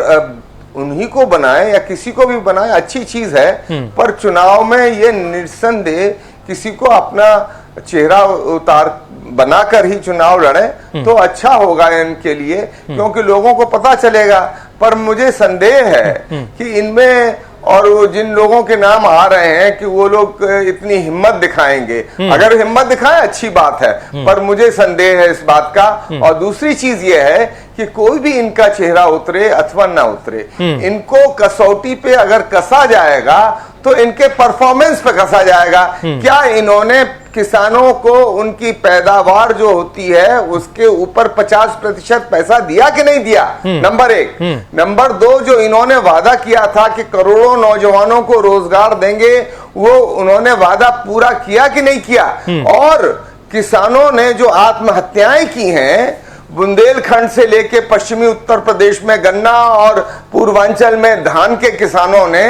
उन्हीं को बनाए या किसी को भी बनाए, अच्छी चीज है, पर चुनाव में ये निस्संदेह किसी को अपना चेहरा उतार बनाकर ही चुनाव लड़े तो अच्छा होगा इनके लिए, क्योंकि लोगों को पता चलेगा पर मुझे संदेह है कि इनमें और वो जिन लोगों के नाम आ रहे हैं कि वो लोग इतनी हिम्मत दिखाएंगे। अगर हिम्मत दिखाएं अच्छी बात है, पर मुझे संदेह है इस बात का। और दूसरी चीज ये है कि कोई भी इनका चेहरा उतरे अथवा ना उतरे, इनको कसौटी पे अगर कसा जाएगा तो इनके परफॉर्मेंस पे कसा जाएगा। क्या इन्होंने किसानों को उनकी पैदावार जो होती है उसके ऊपर 50% पैसा दिया कि नहीं दिया? नंबर 1। नंबर 2, जो इन्होंने वादा किया था कि करोड़ों नौजवानों को रोजगार देंगे, वो उन्होंने वादा पूरा किया कि नहीं किया? और किसानों ने जो आत्महत्याएं की हैं, बुंदेलखंड से लेके पश्चिमी उत्तर प्रदेश में गन्ना और पूर्वांचल में धान के किसानों ने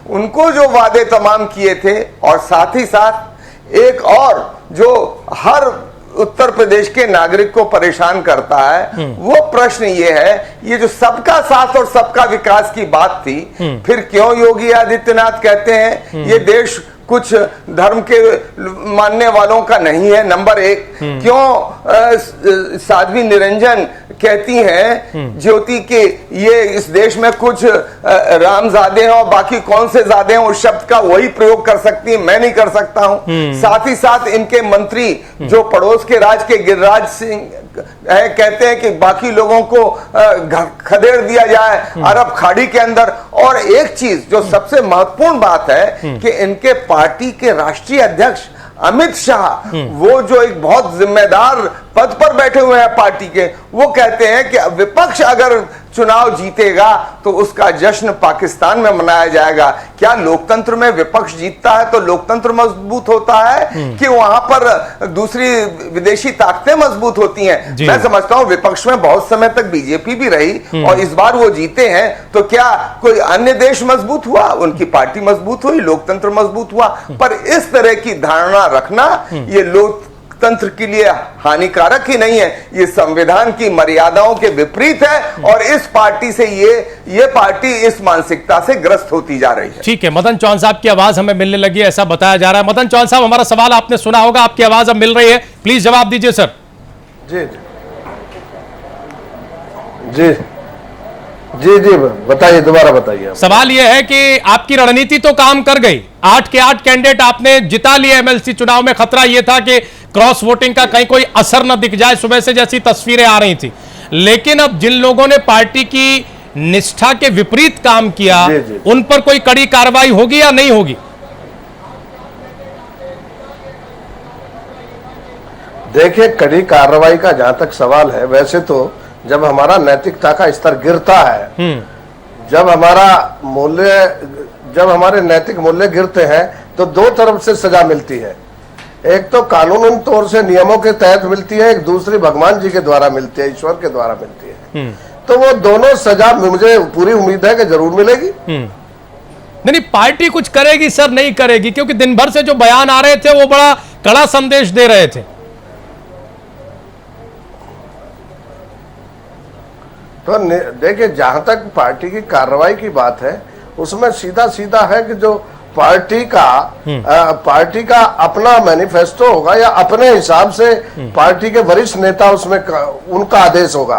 उनको जो वादे तमाम किए थे, और साथ ही साथ एक और जो हर उत्तर प्रदेश के नागरिक को परेशान करता है, वो प्रश्न ये है, ये जो सबका साथ और सबका विकास की बात थी, फिर क्यों योगी आदित्यनाथ कहते हैं ये देश कुछ धर्म के मानने वालों का नहीं है? नंबर 1। क्यों साध्वी निरंजन कहती हैं ज्योति के ये इस देश में कुछ रामजादे हैं और बाकी कौन से जादे हैं, उस शब्द का वही प्रयोग कर सकती है, मैं नहीं कर सकता हूं। साथ ही साथ इनके मंत्री जो पड़ोस के राज्य के गिरिराज सिंह है, कहते हैं कि बाकी लोगों को खदेड़ दिया जाए अरब खाड़ी के अंदर। और एक चीज जो सबसे महत्वपूर्ण बात है कि इनके पार्टी के राष्ट्रीय अध्यक्ष अमित शाह, वो जो एक बहुत जिम्मेदार पद पर बैठे हुए हैं पार्टी के, वो कहते हैं कि विपक्ष अगर चुनाव जीतेगा तो उसका जश्न पाकिस्तान में मनाया जाएगा। क्या लोकतंत्र में विपक्ष जीतता है तो लोकतंत्र मजबूत होता है कि वहां पर दूसरी विदेशी ताकतें मजबूत होती हैं? मैं समझता हूं विपक्ष में बहुत समय तक बीजेपी भी रही और इस बार वो जीते हैं, तो क्या कोई अन्य देश मजबूत हुआ? उनकी पार्टी मजबूत हुई, लोकतंत्र मजबूत हुआ। पर इस तरह की धारणा रखना ये लोकतंत्र के लिए हानिकारक ही नहीं है, ये संविधान की मर्यादाओं के विपरीत है। और इस पार्टी से ये पार्टी इस मानसिकता से ग्रस्त होती जा रही है। ठीक है, मदन चौहान साहब की आवाज हमें मिलने लगी है, ऐसा बताया जा रहा है। मदन चौहान साहब, हमारा सवाल आपने सुना होगा, आपकी आवाज अब मिल रही है, प्लीज जवाब दीजिए सर। जी जी जी जी बताइए, दोबारा बताइए। सवाल यह है कि आपकी रणनीति तो काम कर गई, 8 के 8 कैंडिडेट आपने जिता लिए एमएलसी चुनाव में। खतरा यह था कि क्रॉस वोटिंग का कहीं कोई असर न दिख जाए, सुबह से जैसी तस्वीरें आ रही थी। लेकिन अब जिन लोगों ने पार्टी की निष्ठा के विपरीत काम किया, उन पर कोई कड़ी कार्रवाई होगी या नहीं होगी? देखिए, कड़ी कार्रवाई का जहां तक सवाल है, वैसे तो जब हमारा नैतिकता का स्तर गिरता है, जब हमारे नैतिक मूल्य गिरते हैं, तो दो तरफ से सजा मिलती है। एक तो कानून तौर से नियमों के तहत मिलती है, एक दूसरी भगवान जी के द्वारा मिलती है, ईश्वर के द्वारा मिलती है। तो वो दोनों सजा मुझे पूरी उम्मीद है कि जरूर मिलेगी। नहीं, पार्टी कुछ करेगी सर, नहीं करेगी? क्योंकि दिन भर से जो बयान आ रहे थे वो बड़ा कड़ा संदेश दे रहे थे। तो देखिए, जहां तक पार्टी की कार्रवाई की बात है, उसमें सीधा सीधा है कि जो पार्टी का अपना मैनिफेस्टो होगा या अपने हिसाब से पार्टी के वरिष्ठ नेता उसमें उनका आदेश होगा।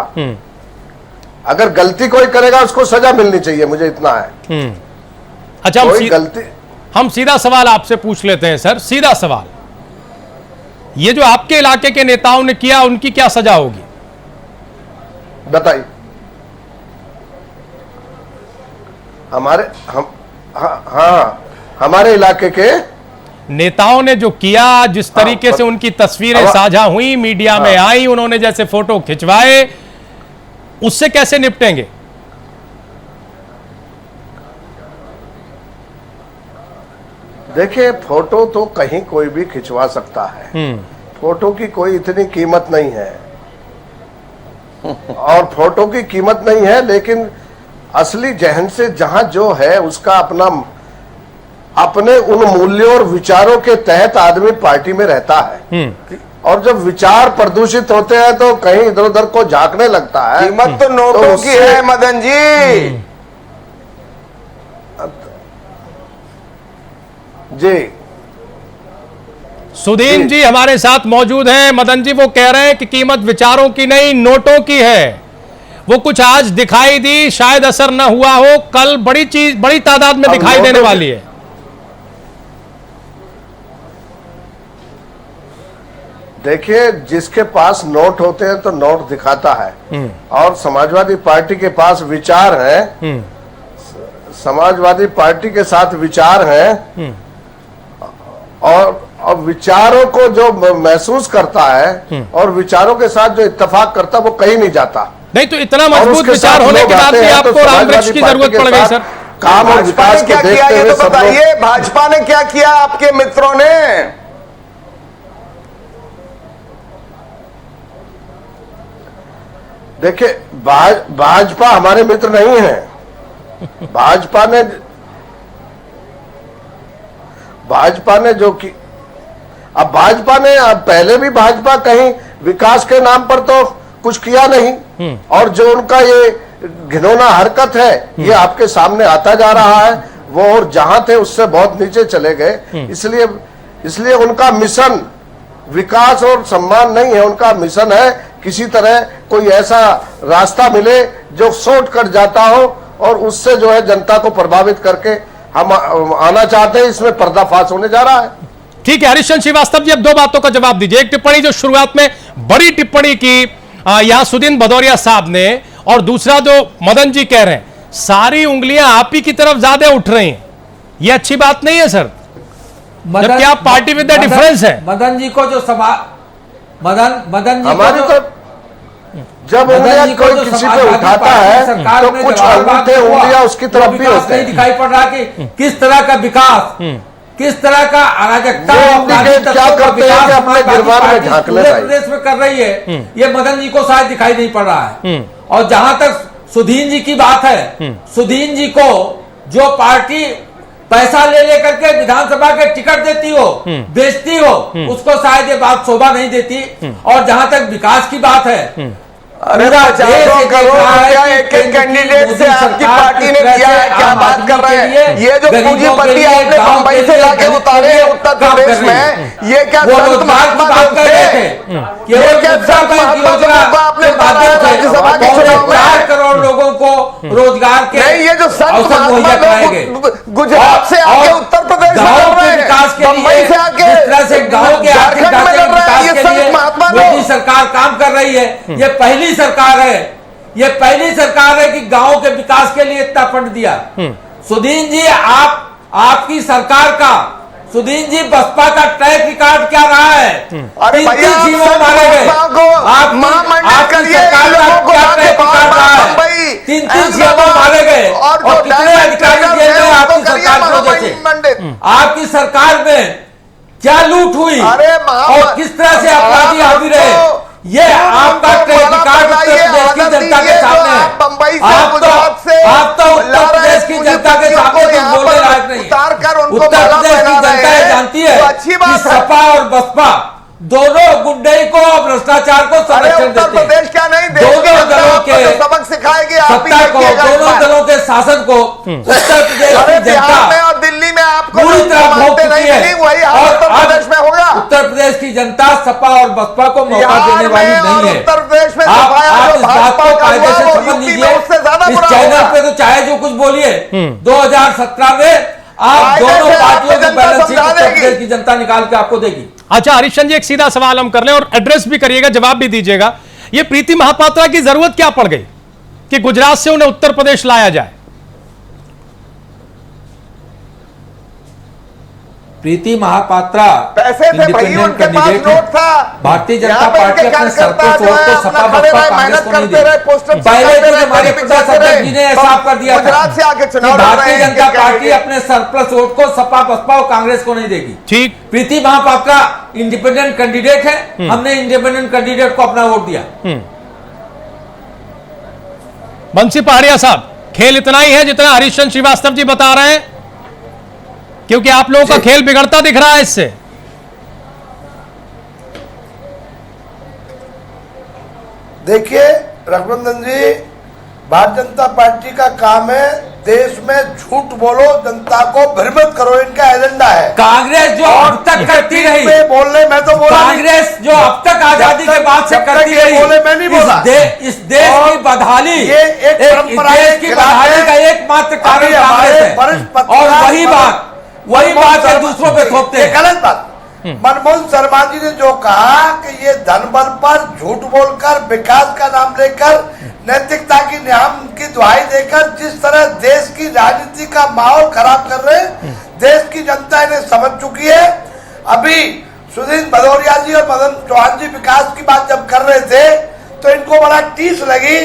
अगर गलती कोई करेगा उसको सजा मिलनी चाहिए, मुझे इतना है। अच्छा, हम सीधा सवाल आपसे पूछ लेते हैं सर, सीधा सवाल, ये जो आपके इलाके के नेताओं ने किया, उनकी क्या सजा होगी? बताइए। हमारे इलाके के नेताओं ने जो किया, जिस तरीके से उनकी तस्वीरें साझा हुई, मीडिया में आई, उन्होंने जैसे फोटो खिंचवाए, उससे कैसे निपटेंगे? देखिए, फोटो तो कहीं कोई भी खिंचवा सकता है, फोटो की कोई इतनी कीमत नहीं है। और फोटो की कीमत नहीं है, लेकिन असली जहन से जहां जो है उसका अपने उन मूल्यों और विचारों के तहत आदमी पार्टी में रहता है। और जब विचार प्रदूषित होते हैं तो कहीं इधर उधर को झांकने लगता है। कीमत तो नोटों की है मदन जी। जी, सुदीन जी हमारे साथ मौजूद हैं। मदन जी वो कह रहे हैं कि कीमत विचारों की नहीं, नोटों की है। वो कुछ आज दिखाई दी, शायद असर न हुआ हो, कल बड़ी तादाद में दिखाई देने वाली है। देखिए, जिसके पास नोट होते हैं तो नोट दिखाता है, और समाजवादी पार्टी के पास विचार है, समाजवादी पार्टी के साथ विचार है, और विचारों को जो महसूस करता है और विचारों के साथ जो इत्तेफाक करता है वो कहीं नहीं जाता। नहीं तो इतना मजबूत विचार होने के बाद भी आपको रामवृक्ष की जरूरत पड़ गई सर। काम और विकास को देखते हुए बताइए, भाजपा ने क्या किया आपके मित्रों ने? देखिए, भाजपा हमारे मित्र नहीं है। भाजपा ने जो कि अब पहले भी भाजपा कहीं विकास के नाम पर तो कुछ किया नहीं, और जो उनका ये घिनौना हरकत है ये आपके सामने आता जा रहा है। वो और जहां थे उससे बहुत नीचे चले गए। इसलिए उनका मिशन विकास और सम्मान नहीं है, उनका मिशन है किसी तरह कोई ऐसा रास्ता मिले जो शॉर्टकट जाता हो, और उससे जो है जनता को प्रभावित करके हम आना चाहते हैं। इसमें पर्दाफाश होने जा रहा है। ठीक है हरीश चंद्र श्रीवास्तव जी, अब दो बातों का जवाब दीजिए। एक टिप्पणी जो शुरुआत में बड़ी टिप्पणी की यहां सुदीन भदौरिया साहब ने, और दूसरा जो मदन जी कह रहे हैं सारी उंगलियां आप ही की तरफ ज्यादा उठ रही हैं, यह अच्छी बात नहीं है सर, जबकि आप पार्टी विद द डिफरेंस है। मदन जी को जो मदन जी हमारी तो जब उंगलियां कोई किसी पे उठाता है तो कुछ अंगूठे उंगलियां उसकी तरफ भी होते हैं। नहीं दिखाई पड़ रहा कि किस तरह का विकास, किस तरह का अराजकता क्या करते हैं कि अपने गिरबान में ढाक ले प्रदेश में कर रही है, ये मदन जी को शायद दिखाई नहीं पड़ रहा है। और जहां तक सुधीन जी की बात है, सुधीन जी को जो पार्टी पैसा ले लेकर के विधानसभा के टिकट देती हो, बेचती हो, उसको शायद ये बात शोभा नहीं देती। और जहां तक विकास की बात है, अरे 50 करोड़ रुपया एक कैंडिडेट से आपकी पार्टी ने दिया है, क्या बात कर रहे हैं? ये जो पूंजीपति आपने मुंबई से लाके उतारे हैं उत्तर प्रदेश में, ये क्या संत महात्मा लोग थे? ये क्या संत महात्मा लोग आपने बताया है राज्यसभा के चुनाव में? 4 करोड़ लोगों को रोजगार के नहीं, ये जो संत महात्मा लोग गुजरात से आके उत्तर प्रदेश में लड़ रहे हैं, मुंबई से आके गाँव के आर्थिक ढांचे के विकास के लिए मोदी सरकार काम कर रही है। ये पहली सरकार है, ये पहली सरकार है कि गांव के विकास के लिए इतना फंड दिया। सुदीन जी, आपकी सरकार का, सुदीन जी बसपा का ट्रैक रिकॉर्ड क्या रहा है? अरे भैया, मारे गए, आपकी सरकार का क्या ट्रैक रिकॉर्ड रहा है? 3 सीएम मारे गए, और कितने अधिकारी जेल में आपकी सरकार की वजह से? आपकी सरकार में क्या लूट हुई और किस तरह से अपराधी हावी रहे, ये आपका ट्रैक रिकॉर्ड उत्तर प्रदेश की जनता के सामने है। आप तो उत्तर प्रदेश की जनता के सामने कुछ बोलने लायक नहीं है। उत्तर प्रदेश की जनता जानती है कि सपा और बसपा दोनों गुंडे को और भ्रष्टाचार को संरक्षण देते हैं। उत्तर प्रदेश क्या नहीं, दोनों दलों के सबक सिखाएगी सत्ता को, दोनों दलों के शासन को उत्तर प्रदेश की जनता और दिल्ली में आपको पूरी तरह भोग चुकी है, वही उत्तर प्रदेश में होगा। उत्तर प्रदेश की जनता सपा और बसपा को मौका देने वाली नहीं है। उत्तर प्रदेश में आप इस बात को कायदे से समझ लीजिए। इस चैनल पे तो चाहे जो कुछ बोलिए, 2017 में आप दोनों पार्टियों की बैलेंस शीट उत्तर प्रदेश की जनता निकाल के आपको देगी। अच्छा हरीश चंद्र जी, एक सीधा सवाल हम कर लें और एड्रेस भी करिएगा, जवाब भी दीजिएगा। ये प्रीति महापात्रा की जरूरत क्या पड़ गई कि गुजरात से उन्हें उत्तर प्रदेश लाया जाए? प्रीति महापात्रा पैसे थे भाई, उनके पास नोट था। भारतीय जनता पार्टी अपने सर पे छोड़ तो सपा बसपा कांग्रेस को नहीं देगी। पहले तो हमारे प्रदेश अध्यक्ष जी ने साफ कर दिया था कि भारतीय जनता पार्टी अपने सरप्लस वोट को सपा बसपा और कांग्रेस को नहीं देगी। ठीक, प्रीति महापात्रा इंडिपेंडेंट कैंडिडेट है, हमने इंडिपेंडेंट कैंडिडेट को अपना वोट दिया। बंसी पहाड़िया साहब, खेल इतना ही है जितना हरीश चंद्र श्रीवास्तव जी बता रहे हैं, क्योंकि आप लोगों का खेल बिगड़ता दिख रहा है इससे। देखिए रघुनंदन जी, भारतीय जनता पार्टी का काम है देश में झूठ बोलो, जनता को भ्रमित करो, इनका एजेंडा है। कांग्रेस जो अब तक करती रही, बोलने मैं तो बोला, कांग्रेस जो अब तक आजादी के बाद से करती रही, बोले मैं नहीं बोला, इस देश की बदहाली, ये एक परंपरा की बदहाली का एकमात्र कारण कांग्रेस है। और वही बात है दूसरों पे थोपते हैं। गलत बात। मनमोहन शर्मा जी ने जो कहा कि ये धन बल पर झूठ बोलकर, विकास का नाम लेकर, नैतिकता की नाम की दुहाई देकर जिस तरह देश की राजनीति का माहौल खराब कर रहे हैं, देश की जनता इन्हें समझ चुकी है। अभी सुधीर भदौरिया जी और मदन चौहान जी विकास की बात जब कर रहे थे तो इनको बड़ा टीस लगी।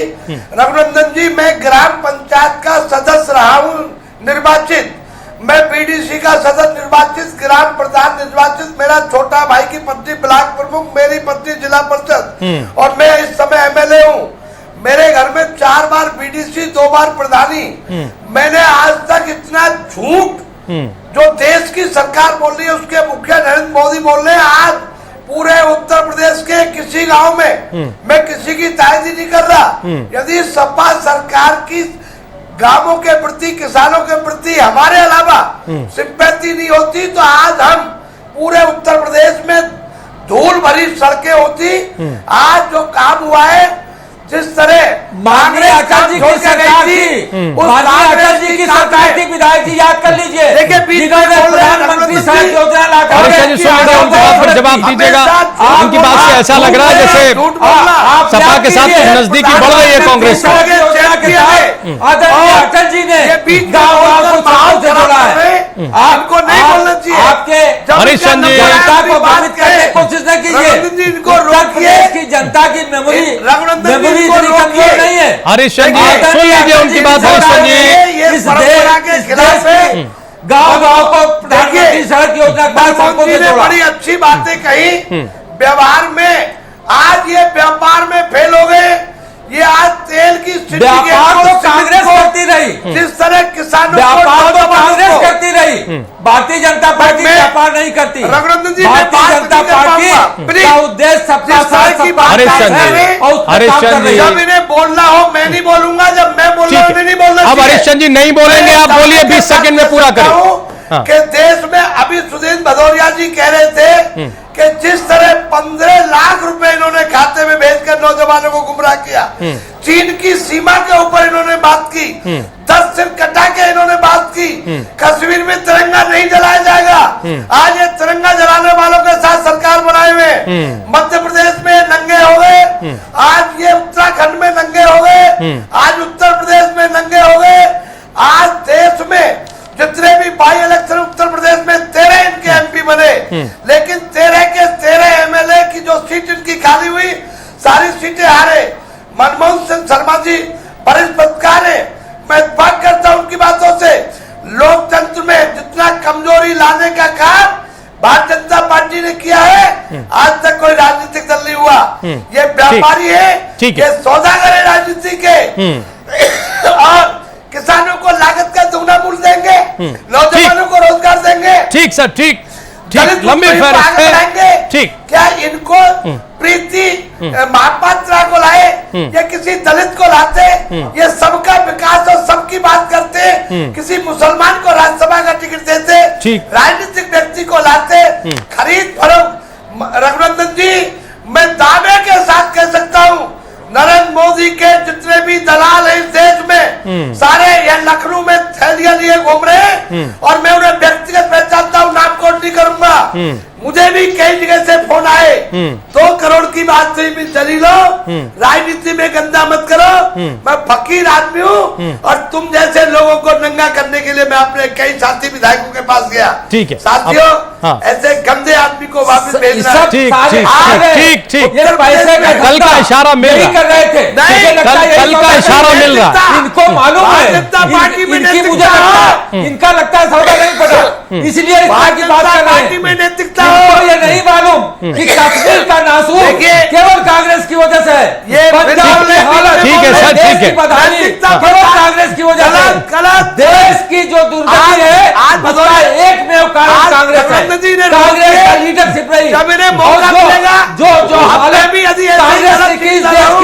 रघुनंदन जी, मैं ग्राम पंचायत का सदस्य रहा हूँ निर्वाचित, मैं बीडीसी का सदस्य निर्वाचित, ग्राम प्रधान निर्वाचित, मेरा छोटा भाई की पत्नी ब्लॉक प्रमुख, मेरी पत्नी जिला परिषद, और मैं इस समय एमएलए हूँ। मेरे घर में 4 बार बीडीसी, 2 बार प्रधानी। मैंने आज तक इतना झूठ जो देश की सरकार बोल रही है, उसके मुखिया नरेंद्र मोदी बोल रहे हैं, आज पूरे उत्तर प्रदेश के किसी गांव में मैं किसी की तायदी नहीं कर रहा। यदि सपा सरकार की गांवों के प्रति, किसानों के प्रति हमारे अलावा सिंपैथी नहीं होती तो आज हम पूरे उत्तर प्रदेश में धूल भरी सड़कें होती। आज जो काम हुआ है, जिस तरह माननीय अटल जी की सरकार थी, माननीय अटल जी की सरकार थी, विधायक जी याद कर लीजिए, देखिए प्रधानमंत्री सड़क योजना लाकर जवाब दीजिएगा। उनकी बात से ऐसा लग रहा है जैसे सपा के साथ कुछ नजदीकी बढ़ रही है कांग्रेस का। अटल जी ने गाँव को चारों से जोड़ा है, आपको नहीं बोलना चाहिए। आपके हरीश चंद्र जी जनता को भ्रमित करने की कोशिश न कीजिए। इनको रोकिए, की जनता की मेमोरी रोकिए नहीं है। हरीश चंद्र जी सुन लीजिए उनकी बात। हरीश चंद्र जी, इस परंपरा के खिलाफ है। गाँव को प्रधानमंत्री सड़क योजना ने बड़ी अच्छी बातें कही। व्यवहार में आज ये व्यापार में फेल हो गए। ये आज तेल की व्यापार तो कांग्रेस करती रही, जिस तरह किसानों व्यापार तो कांग्रेस करती रही, भारतीय जनता पार्टी व्यापार नहीं करती। रघुनंदन जी, भारतीय जनता पार्टी का उद्देश्य सबका साथ की बात जब इन्हें बोलना हो मैं नहीं बोलूंगा, जब मैं बोल रहा हूँ नहीं बोलना। अब हरीश चंद्र जी नहीं बोलेंगे, आप बोलिए 20 सेकंड में पूरा करें। कि देश में अभी सुधीर भदौरिया जी कह रहे थे कि जिस तरह 15 लाख रुपए इन्होंने खाते में भेजकर नौजवानों को गुमराह किया, चीन की सीमा के ऊपर इन्होंने बात की, 10 सिर कटा के इन्होंने बात की, कश्मीर में तिरंगा नहीं जलाया जाएगा। आज ये तिरंगा जलाने वालों के साथ सरकार बनाए हुए, मध्य प्रदेश में नंगे हो गए, आज ये उत्तराखंड में नंगे हो गए, आज उत्तर प्रदेश में नंगे हो गए। आज देश में जितने भी बाई इलेक्शन उत्तर प्रदेश में 13 इनके एमपी बने, लेकिन 13 के 13 एमएलए की जो सीट इनकी खाली हुई, सारी सीटें हारे। मनमोहन सिंह शर्मा जी वरिष्ठ पत्रकार है, मैं इत्तेफाक करता हूं उनकी बातों से। लोकतंत्र में जितना कमजोरी लाने का काम भारतीय जनता पार्टी ने किया है, आज तक कोई राजनीतिक दल नहीं हुआ। ये व्यापारी है, ये सौदागर है राजनीति के। और किसानों को लागत का दुगना मूल्य देंगे, नौजवानों को रोजगार देंगे। ठीक सर, ठीक ठीक, लंबी फहरिस्त। ठीक, क्या इनको प्रीति महापात्रा को लाए या किसी दलित को लाते? ये सबका विकास और सबकी बात करते। किसी मुसलमान को राज्यसभा का टिकट देते, राजनीतिक व्यक्ति को लाते, खरीद फरोख्त। रघुनंदन जी, मैं दावे के साथ कह सकता हूँ, नरेंद्र मोदी के जितने भी दलाल हैं इस देश में, सारे ये लखनऊ में थैलियां लिए घूम रहे हैं और मैं उन्हें व्यक्तिगत पहचानता हूँ, नाम कोट नहीं करूंगा। मुझे भी कई जगह से फोन आए, 2 करोड़ की बात से भी चली लो, राजनीति में गंदा मत करो। मैं फकीर आदमी हूँ और तुम जैसे लोगों को नंगा करने के लिए मैं अपने कई साथी विधायकों के पास गया। ठीक है साथियों, ऐसे गंदे आदमी को वापस भेजना। ठीक, कल का इशारा मिल रहा कर रहे थे, कल का इशारा मिल रहा। इनको मालूम है इनकी, मुझे लगता है इनका लगता है सौदा नहीं पड़ा, इसलिए इस तरह की बात कर रहे हैं। इनको ये नहीं मालूम कि कश्मीर का नासूर केवल कांग्रेस की वजह से है। पंजाब में हालत, ठीक है सर, ठीक है, केवल कांग्रेस की वजह से देश की जो दुर्गति है, उसका एकमेव कारण कांग्रेस है। कांग्रेस का लीडरशिप रही, जो हालत कांग्रेस की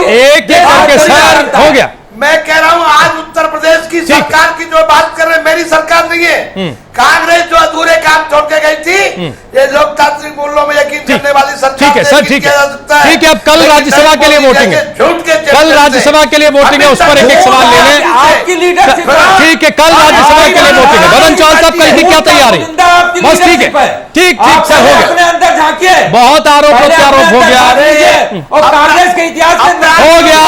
एक करके सर हो गया। मैं कह रहा हूँ आज उत्तर प्रदेश की सरकार की जो बात कर रहे हैं, मेरी सरकार नहीं है, कांग्रेस जो अधूरे काम छोड़ के गई थी, ये लोकतांत्रिक मूल्यों में यकीन करने वाली सरकार। ठीक है सर, ठीक है, ठीक है। अब कल राज्यसभा के लिए वोटिंग है, कल राज्यसभा के लिए वोटिंग है, उस पर एक एक सवाल ले लें। आपकी लीडरशिप, ठीक है, कल राज्यसभा के लिए वोटिंग है। मदन चौहान साहब कल की क्या तैयारी? बस ठीक है, ठीक ठीक सर, हो गया। अपने अंदर झांकिए, बहुत आरोप प्रत्यारोप हो गया और कांग्रेस के इतिहास में हो गया,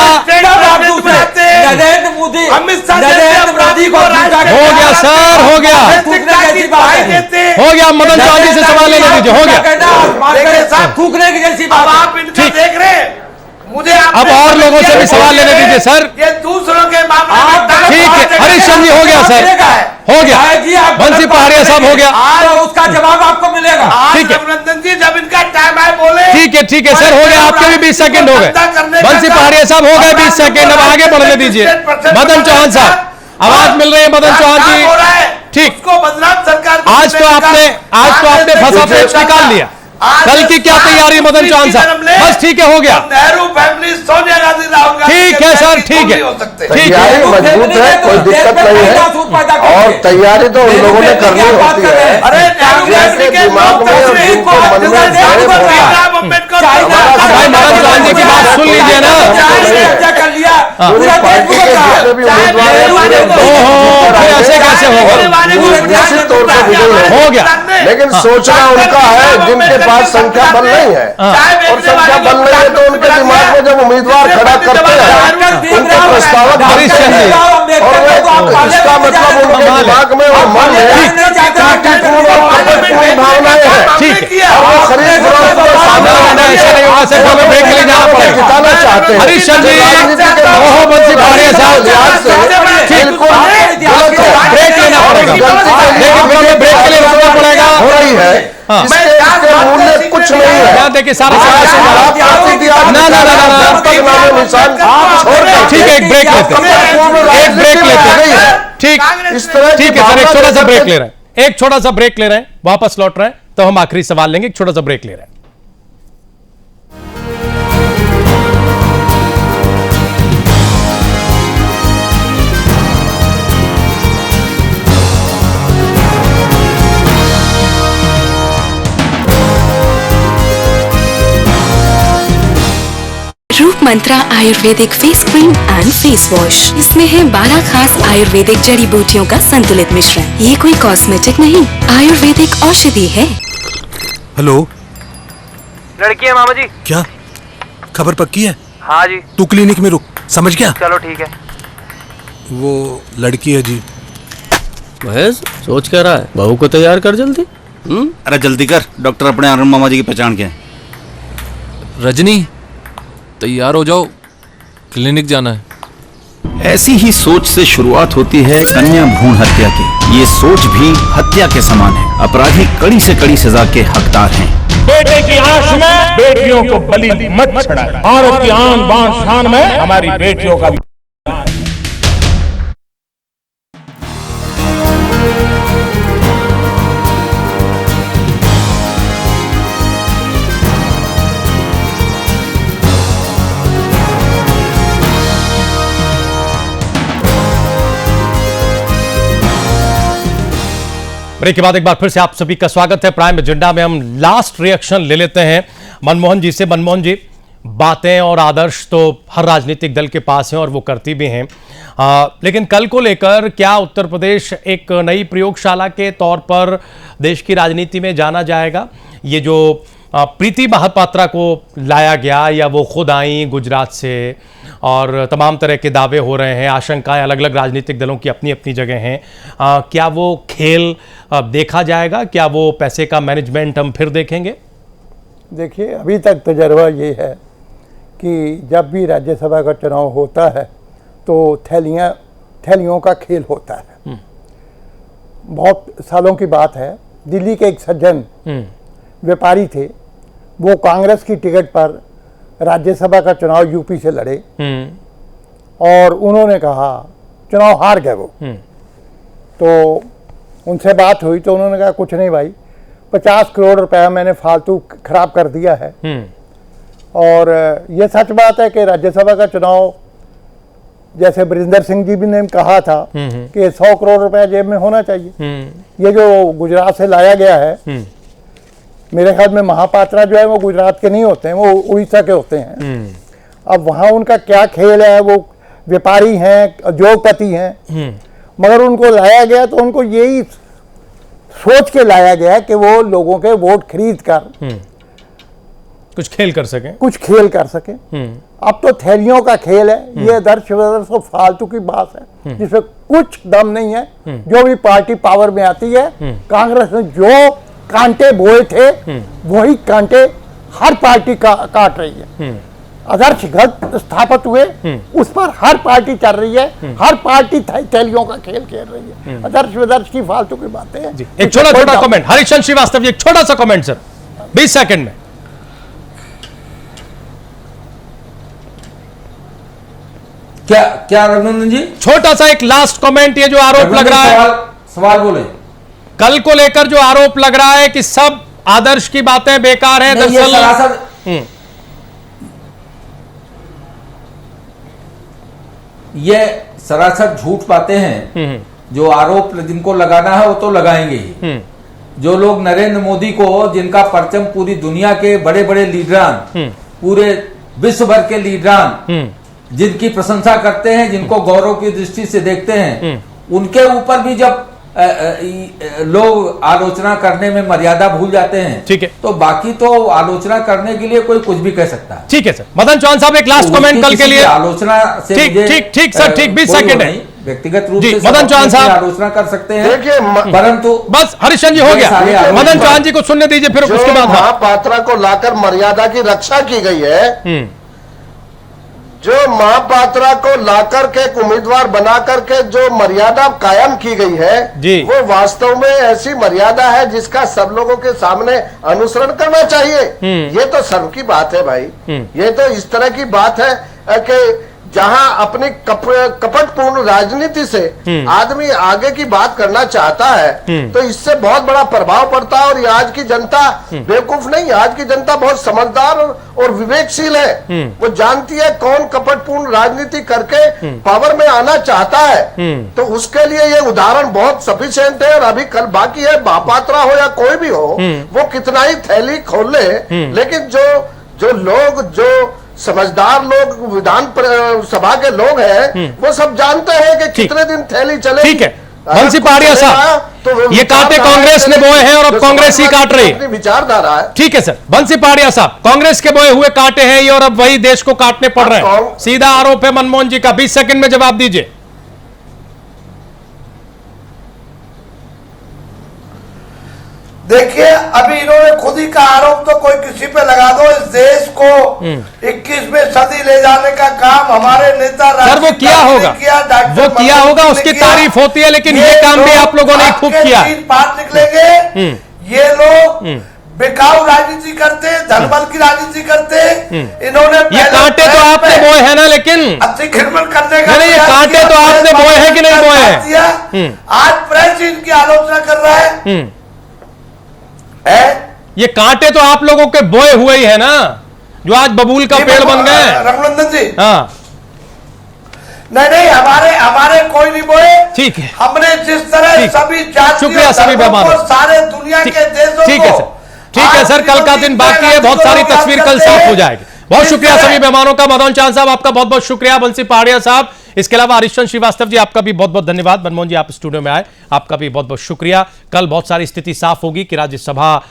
नरेंद्र मोदी, अमित शाह नरेंद्र मोदी को हो गया सर, हो गया, हो गया। मदन चौहान जी से सवाल ले लीजिए, हो गया। थूकने की जैसी बात आप इनका देख रहे हैं, मुझे अब और लोगों से भी सवाल लेने दीजिए सर। ये दूसरों के मामले, ठीक है, हरीशचंद्र जी हो गया सर, हो गया। बंसी पहाड़िया साहब हो गया, उसका जवाब आपको मिलेगा। ठीक है रघुनंदन जी, जब इनका टाइम आए बोले। ठीक है सर, हो गया। आपके भी 20 सेकंड हो गए। बंसी पहाड़िया साहब हो गए 20 सेकंड, अब आगे बढ़ने दीजिए। मदन चौहान साहब आवाज मिल रही है? मदन चौहान जी ठीक, बदनाम सरकार आज तो आपने फंसा पेच निकाल लिया। कल की क्या तैयारी मदन चौहान साहब? बस ठीक है, हो गया। नेहरू फैमिली, सोनिया गांधी, राहुल गांधी, ठीक है सर, ठीक है, ठीक है। मजबूत है, कोई दिक्कत नहीं है, और तैयारी तो उन लोगों ने करनी होती है। अरे दिमाग में मदन चौहान जी की बात सुन लीजिए ना। ऐसे कैसे होगा? हो गया, लेकिन सोचना उनका है जिनके पास संख्या बल नहीं है, और संख्या बल नहीं है तो उनके दिमाग में जब उम्मीदवार खड़ा करते हैं उनके प्रस्तावक और इसका मतलब उनके दिमाग में वो मन है, पूरी भावनाएं हैं, और वो खरीद ब्रेक ले जाना पड़ेगा, जिताना चाहते हैं। हरीशचंद्र जी, बंसी पहाड़िया साहब ब्रेक लेना पड़ेगा, लेकिन ब्रेक के लिए रुकना पड़ेगा। हो रही है, इसके मूल्य कुछ नहीं है। देखिए सारा ठीक है, एक ब्रेक लेते हैं, ठीक ठीक है सर, एक छोटा सा ब्रेक ले रहे हैं, एक छोटा सा ब्रेक ले रहे हैं, वापस लौट रहे हैं तो हम आखिरी सवाल लेंगे। एक छोटा सा ब्रेक ले रहे हैं। Roop Mantra Ayurvedic face cream and face wash. इसमें है 12 खास आयुर्वेदिक जड़ी बूटियों का संतुलित मिश्रण। ये कोई कॉस्मेटिक नहीं, आयुर्वेदिक औषधि है। हेलो, लड़की है मामा जी। क्या खबर पक्की है? हाँ जी। तू क्लिनिक में रुक, समझ गया? चलो ठीक है। वो लड़की है जी। महेश सोच क्या रहा है? बहू को तैयार कर जल्दी। अरे जल्दी कर, डॉक्टर अपने अरुण मामा जी की पहचान क्या है? रजनी तैयार हो जाओ, क्लिनिक जाना है। ऐसी ही सोच से शुरुआत होती है कन्या भ्रूण हत्या की। ये सोच भी हत्या के समान है। अपराधी कड़ी से कड़ी सजा के हकदार हैं। बेटे की आंख में बेटियों को बलि मत चढ़ाएं। भारत की आन बान शान में हमारी बेटियों का ब्रेक के बाद एक बार फिर से आप सभी का स्वागत है। प्राइम एजेंडा में हम लास्ट रिएक्शन ले लेते हैं मनमोहन जी से। मनमोहन जी, बातें और आदर्श तो हर राजनीतिक दल के पास हैं और वो करती भी हैं, लेकिन कल को लेकर क्या उत्तर प्रदेश एक नई प्रयोगशाला के तौर पर देश की राजनीति में जाना जाएगा? ये जो प्रीति महापात्रा को लाया गया, या वो खुद आई गुजरात से, और तमाम तरह के दावे हो रहे हैं, आशंकाएं अलग अलग राजनीतिक दलों की अपनी अपनी जगह हैं। क्या वो खेल देखा जाएगा? क्या वो पैसे का मैनेजमेंट हम फिर देखेंगे? देखिए, अभी तक तजर्बा ये है कि जब भी राज्यसभा का चुनाव होता है तो थैलियों का खेल होता है। बहुत सालों की बात है, दिल्ली के एक सज्जन व्यापारी थे, वो कांग्रेस की टिकट पर राज्यसभा का चुनाव यूपी से लड़े और उन्होंने कहा, चुनाव हार गए वो। तो उनसे बात हुई तो उन्होंने कहा, कुछ नहीं भाई, 50 करोड़ रुपया मैंने फालतू खराब कर दिया है। और ये सच बात है कि राज्यसभा का चुनाव जैसे बरिंदर सिंह जी भी ने कहा था कि 100 करोड़ रुपया जेब में होना चाहिए। ये जो गुजरात से लाया गया है, मेरे ख्याल में महापात्रा जो है वो गुजरात के नहीं होते हैं, वो उड़ीसा के होते हैं। अब वहाँ उनका क्या खेल है, वो व्यापारी हैं, उद्योगपति हैं, मगर उनको लाया गया तो उनको यही सोच के लाया गया कि वो लोगों के वोट खरीद कर कुछ खेल कर सके, अब तो थैलियों का खेल है। ये दर्श तो फालतू की बात है जिसमें कुछ दम नहीं है। जो भी पार्टी पावर में आती है, कांग्रेस ने जो कांटे बोए थे वही कांटे हर पार्टी काट रही है। आदर्श गत स्थापित हुए, उस पर हर पार्टी चल रही है, हर पार्टी थैलियों का खेल खेल रही है। आदर्श विदर्श की फालतू की बातें हैं। एक छोटा कमेंट हरिचंद श्रीवास्तव जी, एक छोटा सा कमेंट सर, 20 सेकंड में। क्या रघुनंदन जी, छोटा सा एक लास्ट कमेंट। ये जो आरोप लग रहा है, सवाल बोले, कल को लेकर जो आरोप लग रहा है कि सब आदर्श की बातें बेकार है, दरअसल ये सरासर झूठ बातें हैं। जो आरोप जिनको लगाना है वो तो लगाएंगे ही। जो लोग नरेंद्र मोदी को, जिनका परचम पूरी दुनिया के बड़े बड़े लीडरान, पूरे विश्व भर के लीडरान जिनकी प्रशंसा करते हैं, जिनको गौरव की दृष्टि से देखते हैं, उनके ऊपर भी जब लोग आलोचना करने में मर्यादा भूल जाते हैं, ठीक है, तो बाकी तो आलोचना करने के लिए कोई कुछ भी कह सकता है। ठीक है सर। मदन चौहान साहब, एक लास्ट कमेंट कल के लिए। आलोचना से ठीक सर, ठीक 20 सेकंड है। व्यक्तिगत रूप से मदन चौहान साहब आलोचना कर सकते हैं, परंतु बस हरिचंद जी हो गया। मदन चौहान जी को सुनने दीजिए, फिर उसके बाद महापात्रा को लाकर मर्यादा की रक्षा की गई है। जो महापात्रा को लाकर के उम्मीदवार बनाकर के जो मर्यादा कायम की गई है, वो वास्तव में ऐसी मर्यादा है जिसका सब लोगों के सामने अनुसरण करना चाहिए। ये तो शर्म की बात है भाई। ये तो इस तरह की बात है कि जहां अपनी कपटपूर्ण राजनीति से आदमी आगे की बात करना चाहता है, तो इससे बहुत बड़ा प्रभाव पड़ता है। और ये आज की जनता बेवकूफ नहीं, आज की जनता बहुत समझदार और विवेकशील है। वो जानती है कौन कपटपूर्ण राजनीति करके पावर में आना चाहता है। तो उसके लिए ये उदाहरण बहुत सफिशिएंट है। और अभी कल बाकी है, महापात्रा हो या कोई भी हो, वो कितना ही थैली खोल ले, लेकिन जो लोग, जो समझदार लोग, विधान सभा के लोग हैं, वो सब जानते हैं कि कितने दिन थैली चले। ठीक है, बंसी पहाड़िया साहब, तो ये कांटे कांग्रेस ने बोए हैं और अब कांग्रेस ही काट रही है, विचारधारा है। ठीक है सर। बंसी पहाड़िया साहब, कांग्रेस के बोए हुए कांटे हैं ये, और अब वही देश को काटने पड़ रहे हैं। सीधा आरोप है मनमोहन जी का। 20 सेकंड में जवाब दीजिए। देखिए, अभी इन्होंने खुद ही का आरोप तो कोई किसी पे लगा दो। इस देश को 21वीं सदी ले जाने का काम हमारे नेता सर वो किया होगा, वो किया होगा, उसकी तारीफ होती है, लेकिन ये काम भी आप लोगों ने खूब किया। 3 पार्ट निकलेंगे। ये लोग बेकाऊ राजनीति करते हैं, धनबल की राजनीति करते हैं। इन्होंने ये कांटे तो आपने बोए हैं ना, लेकिन अतिक्रमण करने का नहीं, ये कांटे तो आपने बोए हैं कि नहीं बोए हैं? आज प्रेस इनकी आलोचना कर रहा है। ये कांटे तो आप लोगों के बोए हुए ही है ना, जो आज बबूल का पेड़ बन गए। रघुनंदन जी, हाँ नहीं, हमारे कोई नहीं बोए। ठीक है, हमने जिस तरह सभी शुक्रिया सभी को, सारे दुनिया के देशों ठीक है सर, ठीक है सर। कल का दिन बाकी है, बहुत सारी तस्वीर कल साफ हो जाएगी। बहुत शुक्रिया सभी मेहमानों का। मदन चौहान साहब आपका बहुत बहुत शुक्रिया, बंसी पहाड़िया साहब, इसके अलावा हरिचंद श्रीवास्तव जी आपका भी बहुत बहुत धन्यवाद। मनमोहन जी आप स्टूडियो में आए, आपका भी बहुत बहुत शुक्रिया। कल बहुत सारी स्थिति साफ होगी कि राज्यसभा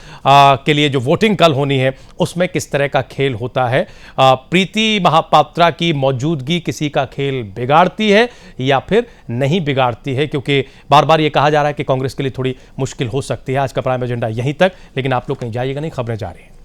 के लिए जो वोटिंग कल होनी है उसमें किस तरह का खेल होता है। प्रीति महापात्रा की मौजूदगी किसी का खेल बिगाड़ती है या फिर नहीं बिगाड़ती है, क्योंकि बार बार ये कहा जा रहा है कि कांग्रेस के लिए थोड़ी मुश्किल हो सकती है। आज का प्राइम एजेंडा यहीं तक, लेकिन आप लोग कहीं जाइएगा नहीं, खबरें जा रही हैं।